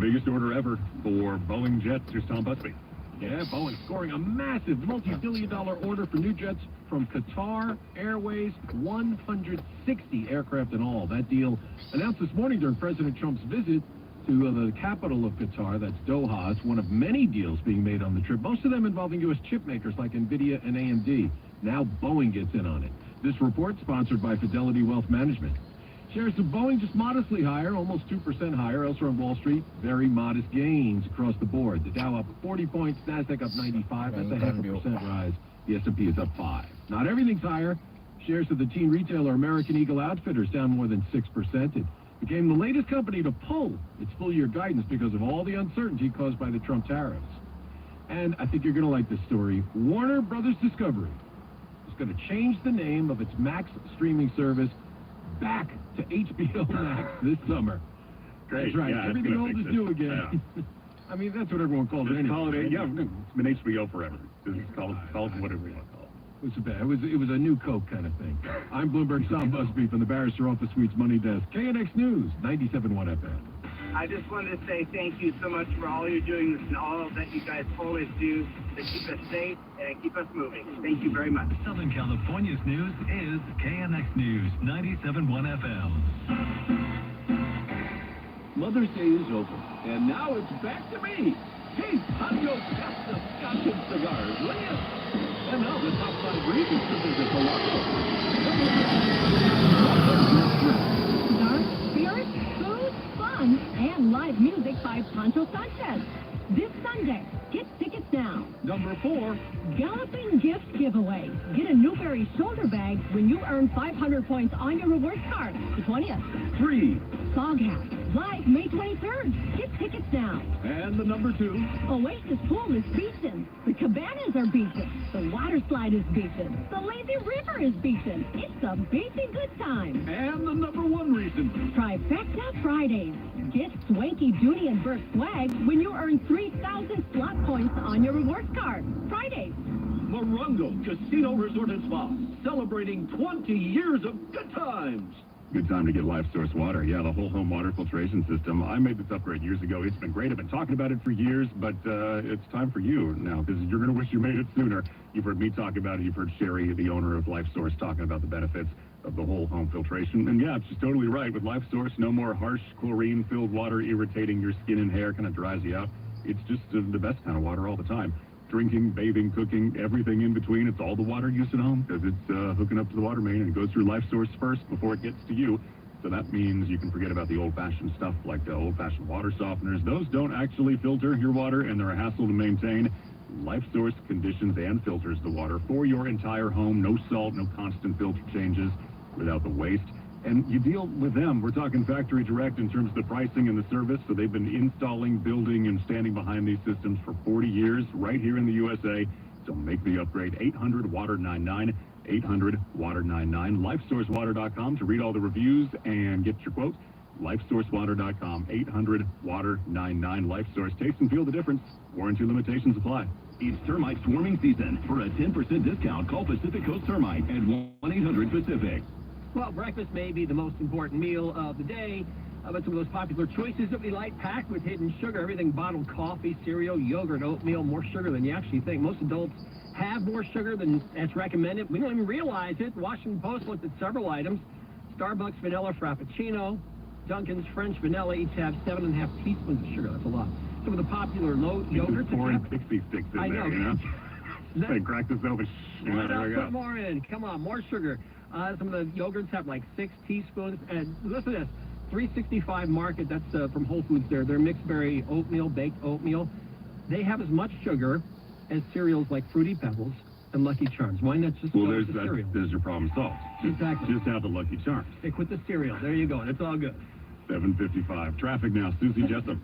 Biggest order ever for Boeing jets. Here's Tom Busby. Yeah, Boeing scoring a massive multi-billion-dollar order for new jets from Qatar Airways, 160 aircraft in all. That deal announced this morning during President Trump's visit to the capital of Qatar, that's Doha. It's one of many deals being made on the trip, most of them involving U.S. chip makers like NVIDIA and AMD. Now Boeing gets in on it. This report sponsored by Fidelity Wealth Management. Shares of Boeing just modestly higher, almost 2% higher. Elsewhere on Wall Street, very modest gains across the board. The Dow up 40 points, Nasdaq up 95. That's a 0.5% rise. The S&P is up 5. Not everything's higher. Shares of the teen retailer American Eagle Outfitters down more than 6%. It became the latest company to pull its full-year guidance because of all the uncertainty caused by the Trump tariffs. And I think you're going to like this story. Warner Brothers Discovery is going to change the name of its Max streaming service back to HBO Max this summer. Great. That's right. Yeah, Everything old is new again. Yeah. I mean, that's what everyone calls it Just anyway. call it, yeah, it's been HBO forever. Just call it whatever you want to call it. It was a new Coke kind of thing. I'm Bloomberg Tom Busby from the Barrister Office Suites Money Desk. KNX News, 97.1 FM. I just wanted to say thank you so much for all you're doing and all that you guys always do to keep us safe and keep us moving. Thank you very much. Southern California's news is KNX News 97.1 FM. Mother's Day is over, and now it's back to me. Hey, Honcho, pass the scotch and cigars, will you? And now the top 5 reasons to visit Polanco. Dark spirits, food, fun, and live music by Pancho Sanchez. This Sunday, get tickets now. Number 4. Galloping gift giveaway. Get a Newberry shoulder bag when you earn 500 points on your rewards card. The 20th. 3. Foghat. Live May 23rd. Get tickets now. And the number 2. Oasis Pool is beaten. The cabanas are beaten. The water slide is beaten. The lazy river is beaten. It's a beating good time. And the number 1 reason. Trifecta Fridays. Get Swanky, Judy, and Bert swag when you earn 3,000 slot points on your rewards card. Fridays. Morongo Casino Resort and Spa, celebrating 20 years of good times. Good time to get Life Source water. Yeah, the whole home water filtration system. I made this upgrade years ago. It's been great. I've been talking about it for years, but it's time for you now, because you're going to wish you made it sooner. You've heard me talk about it. You've heard Sherry, the owner of Life Source, talking about the benefits of the whole home filtration. And yeah, she's totally right. With Life Source, no more harsh chlorine-filled water irritating your skin and hair, kind of dries you out. It's just the best kind of water all the time. Drinking, bathing, cooking, everything in between. It's all the water use at home, because it's hooking up to the water main, and it goes through Life Source first before it gets to you. So that means you can forget about the old-fashioned stuff like the old-fashioned water softeners. Those don't actually filter your water, and they're a hassle to maintain. Life Source conditions and filters the water for your entire home. No salt, no constant filter changes, without the waste. And you deal with them. We're talking factory direct in terms of the pricing and the service. So they've been installing, building, and standing behind these systems for 40 years right here in the USA. So make the upgrade. 800-WATER-99. 800-WATER-99. LifeSourceWater.com to read all the reviews and get your quote. LifeSourceWater.com. 800-WATER-99. LifeSource. Taste and feel the difference. Warranty limitations apply. It's termite swarming season. For a 10% discount, call Pacific Coast Termite at 1-800-PACIFIC. Well, breakfast may be the most important meal of the day, but some of those popular choices that we like, packed with hidden sugar, everything bottled coffee, cereal, yogurt, oatmeal, more sugar than you actually think. Most adults have more sugar than that's recommended. We don't even realize it. The Washington Post looked at several items. Starbucks Vanilla Frappuccino, Dunkin's French Vanilla each have 7.5 teaspoons of sugar. That's a lot. Some of the popular low yogurts. Pouring Pixie Sticks in there, you know? They crack this open. Why not put more in? Come on, more sugar. Some of the yogurts have like 6 teaspoons. And listen to this. 365 Market, that's from Whole Foods there. Their mixed berry oatmeal, baked oatmeal. They have as much sugar as cereals like Fruity Pebbles and Lucky Charms. Why not just there's your problem solved. Exactly. Just have the Lucky Charms. Stick with the cereal. There you go. And it's all good. 7:55. Traffic now. Susie Jessup.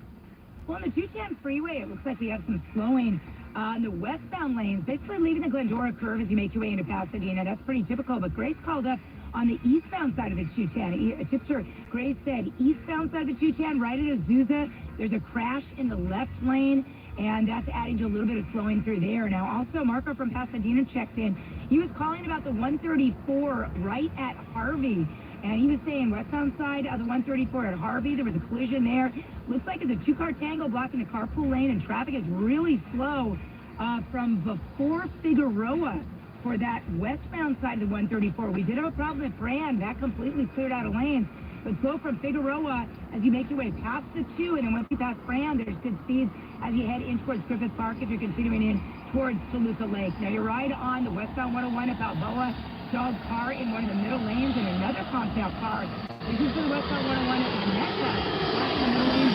Well, on the 210 freeway, it looks like we have some slowing on the westbound lanes, basically leaving the Glendora curve as you make your way into Pasadena. That's pretty typical, but Grace called up on the eastbound side of the 210. Tipster Grace said eastbound side of the 210, right at Azusa, there's a crash in the left lane, and that's adding to a little bit of slowing through there. Now, also, Marco from Pasadena checked in. He was calling about the 134 right at Harvey. And he was saying westbound side of the 134 at Harvey, there was a collision there. Looks like it's a 2-car tangle blocking the carpool lane, and traffic is really slow from before Figueroa for that westbound side of the 134. We did have a problem at Brand. That completely cleared out of lanes. But slow from Figueroa as you make your way past the 2, and then once you pass Brand, there's good speeds as you head in towards Griffith Park if you're continuing in towards Toluca Lake. Now, your ride on the westbound 101 at Balboa, dog car in one of the middle lanes and another compound car. This is for the westbound 101 at Mesa. Back in the middle lane,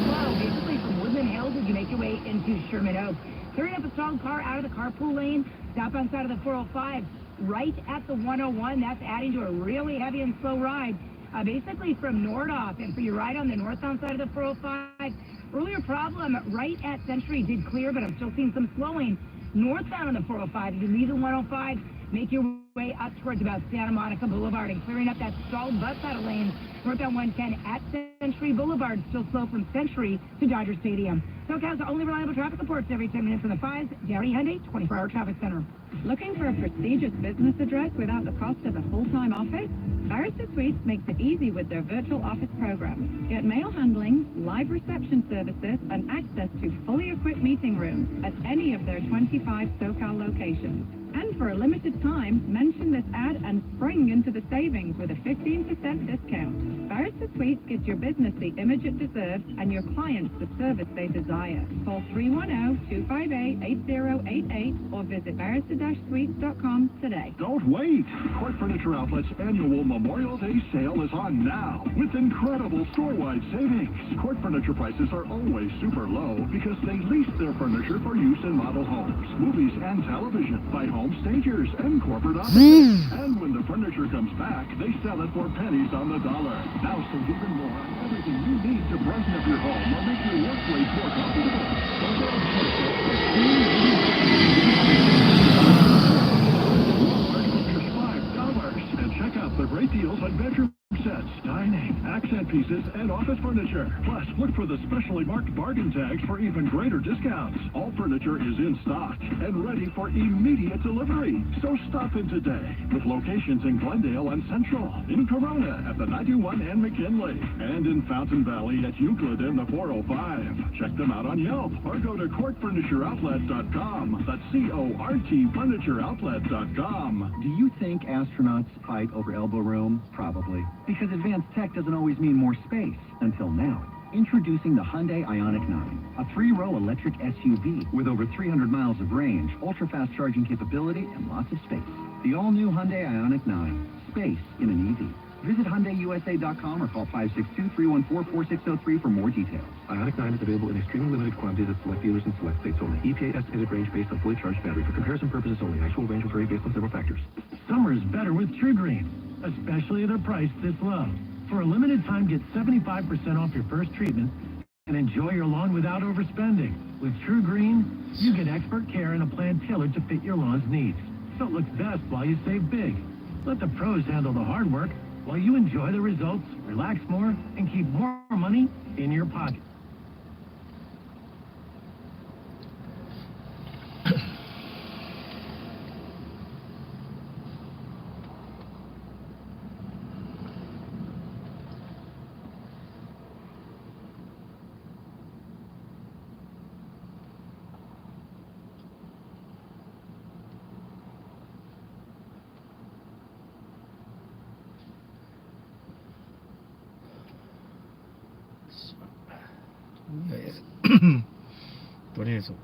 slow, basically from Woodland Hills as you make your way into Sherman Oaks. Clearing up a stalled car out of the carpool lane, stop on side of the 405, right at the 101. That's adding to a really heavy and slow ride. Basically from Nordoff, and for your ride on the northbound side of the 405, earlier problem right at Century did clear, but I'm still seeing some slowing. Northbound on the 405, if you leave the 105, make your way up towards about Santa Monica Boulevard and clearing up that stalled bus out of lanes. Northbound 110 at Century Boulevard, still slow from Century to Dodger Stadium. SoCal's only reliable traffic reports every 10 minutes on the 5s. Gary Hyundai, 24-hour traffic center. Looking for a prestigious business address without the cost of a full-time office? Barrister Suites makes it easy with their virtual office program. Get mail handling, live reception services, and access to fully equipped meeting rooms at any of their 25 SoCal locations. And for a limited time, mention this ad and spring into the savings with a 15% discount. Barrister Suites gives your business the image it deserves and your clients the service they desire. Call 310-258-8088 or visit barrister-suites.com today. Don't wait! Court Furniture Outlet's annual Memorial Day sale is on now with incredible store-wide savings. Court Furniture prices are always super low because they lease their furniture for use in model homes, movies, and television by home stagers and corporate offices. And when the furniture comes back, they sell it for pennies on the dollar. Now save even more on everything you need to brighten up your home or make your workplace more comfortable. So go to just $5 and check out the great deals on bedroom sets, dining, accent pieces, and office furniture. Plus, look for the specially marked bargain tags for even greater discounts. All furniture is in stock and ready for immediate delivery. So stop in today with locations in Glendale and Central, in Corona at the 91 and McKinley, and in Fountain Valley at Euclid and the 405. Check them out on Yelp or go to courtfurnitureoutlet.com. That's C-O-R-T furnitureoutlet.com. Do you think astronauts fight over elbow room? Probably. Because advanced tech doesn't always mean more space. Until now. Introducing the Hyundai Ioniq 9, a 3-row electric SUV with over 300 miles of range, ultra-fast charging capability, and lots of space. The all-new Hyundai Ioniq 9. Space in an EV. Visit HyundaiUSA.com or call 562-314-4603 for more details. Ioniq 9 is available in extremely limited quantities at select dealers in select states only. EPA estimated range based on fully charged battery. For comparison purposes only. Actual range will vary based on several factors. Summer's better with True Green, especially at a price this low. For a limited time, get 75% off your first treatment and enjoy your lawn without overspending. With True Green, you get expert care and a plan tailored to fit your lawn's needs. So it looks best while you save big. Let the pros handle the hard work while you enjoy the results, relax more, and keep more money in your pocket.とりあえず OK か。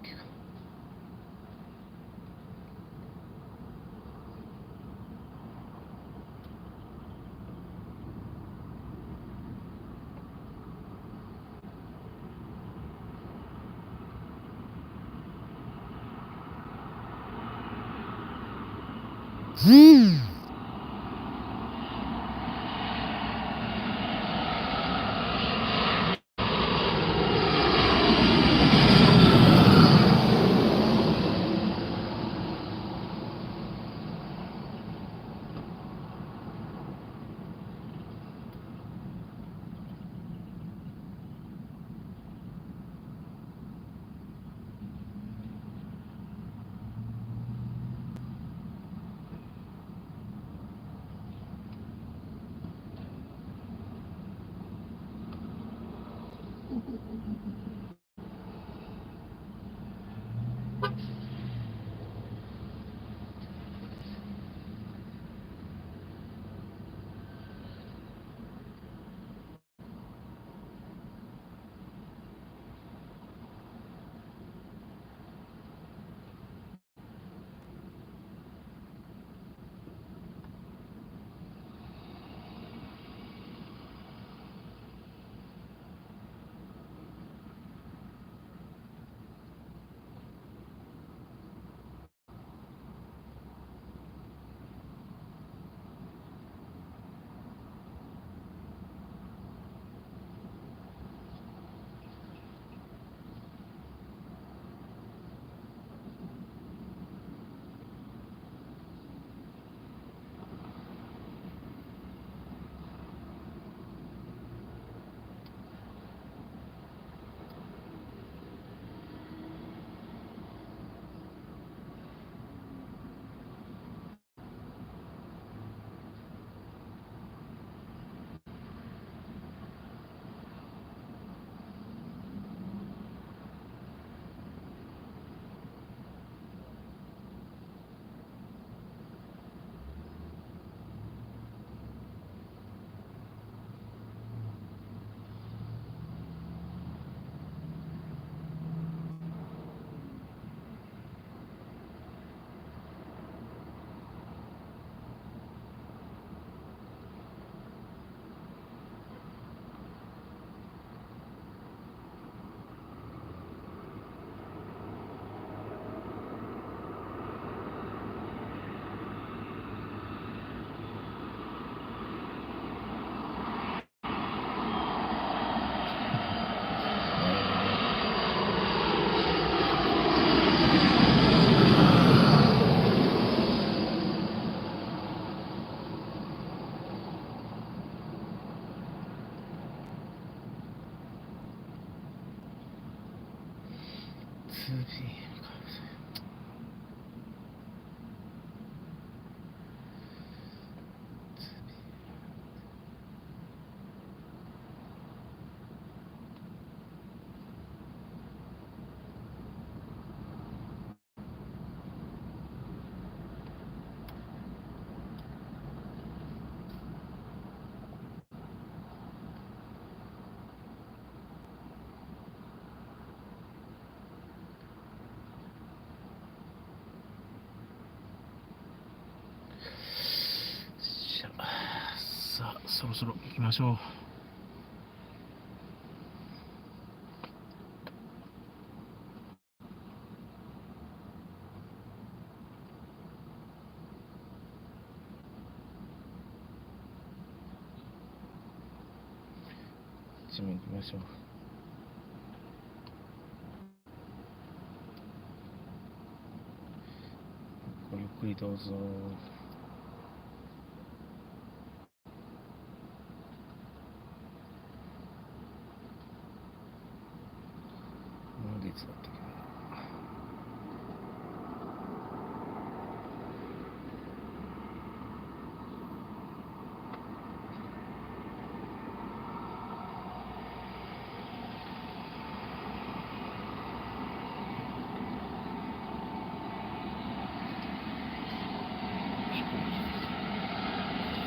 さあ、そろそろ行きましょう。一面行きましょう。ごゆっくりどうぞ。いつだったっけな。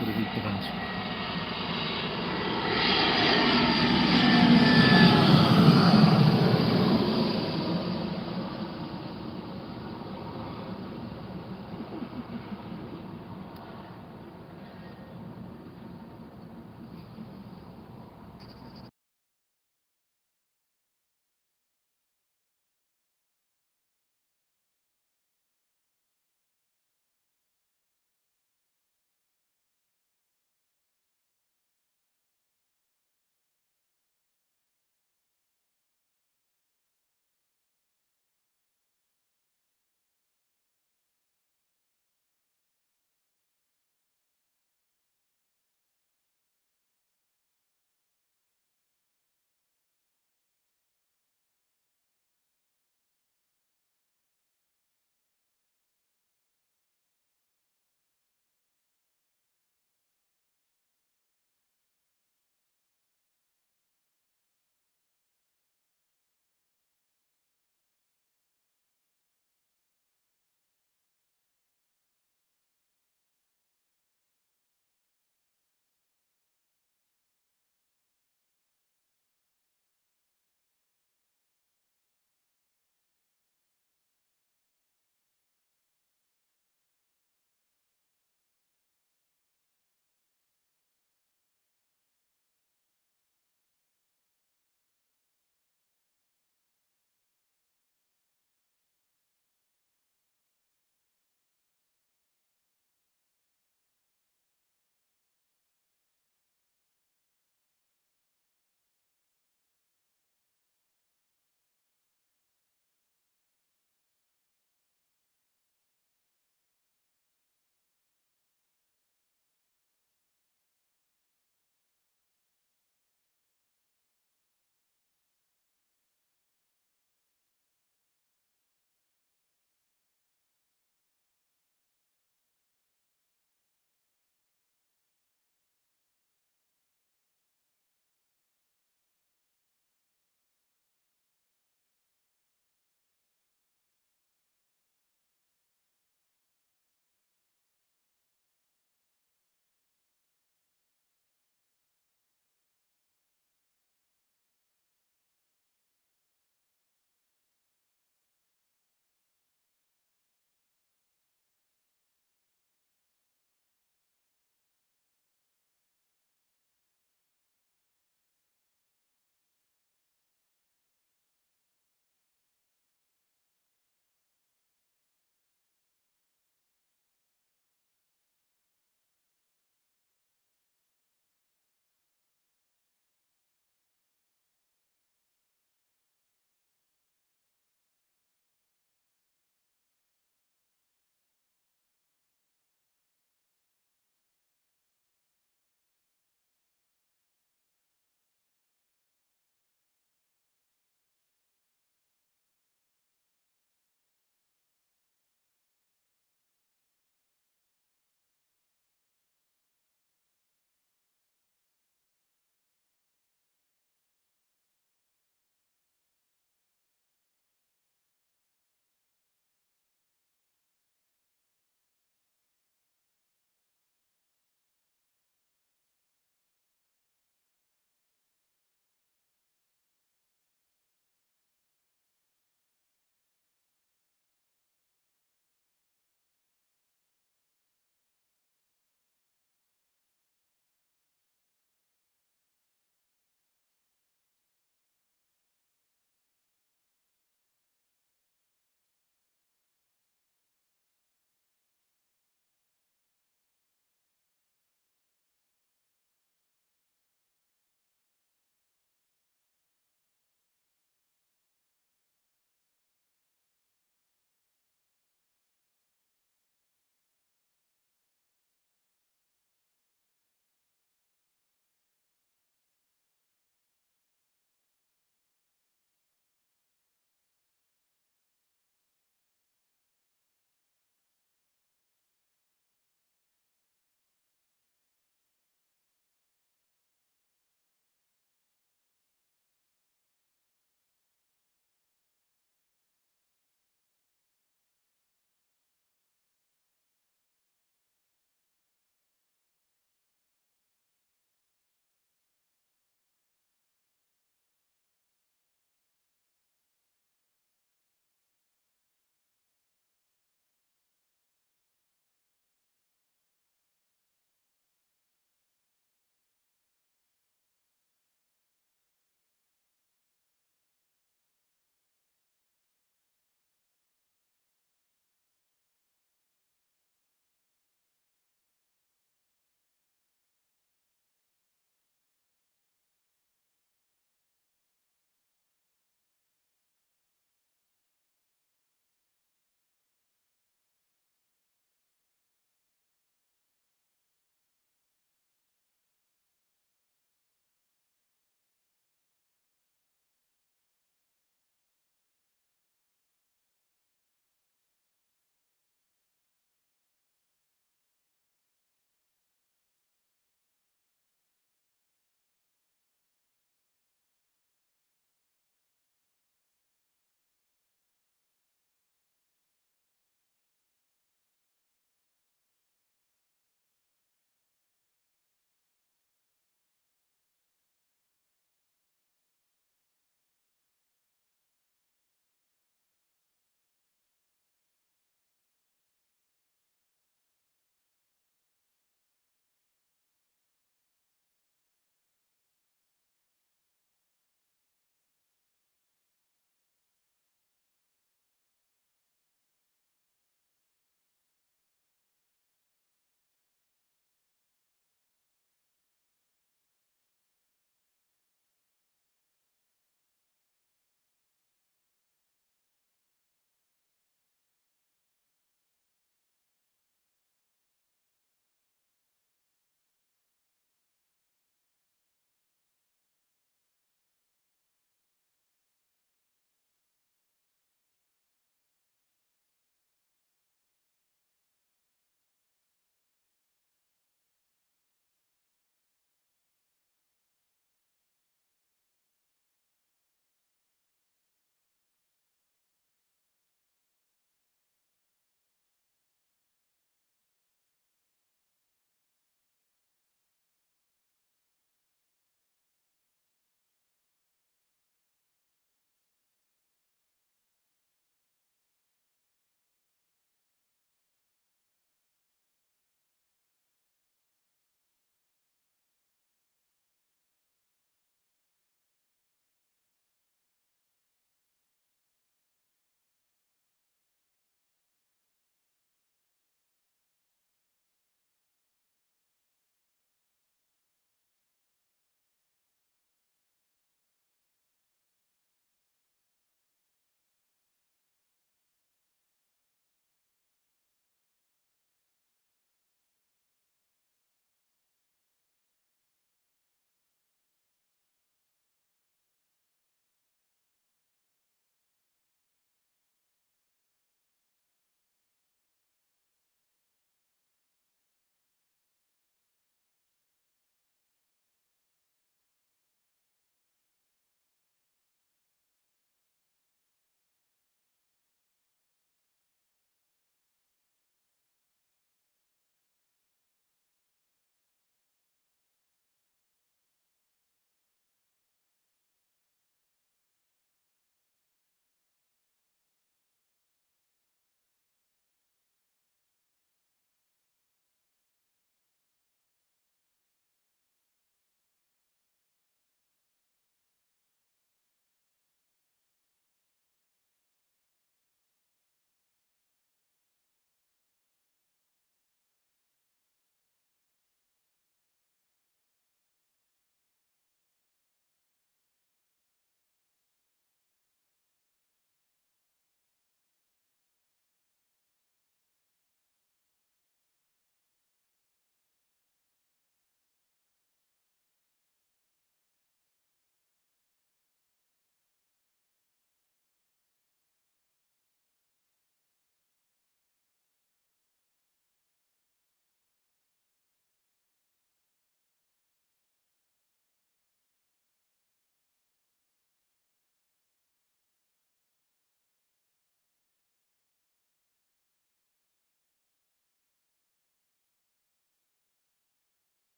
これで行って感じ。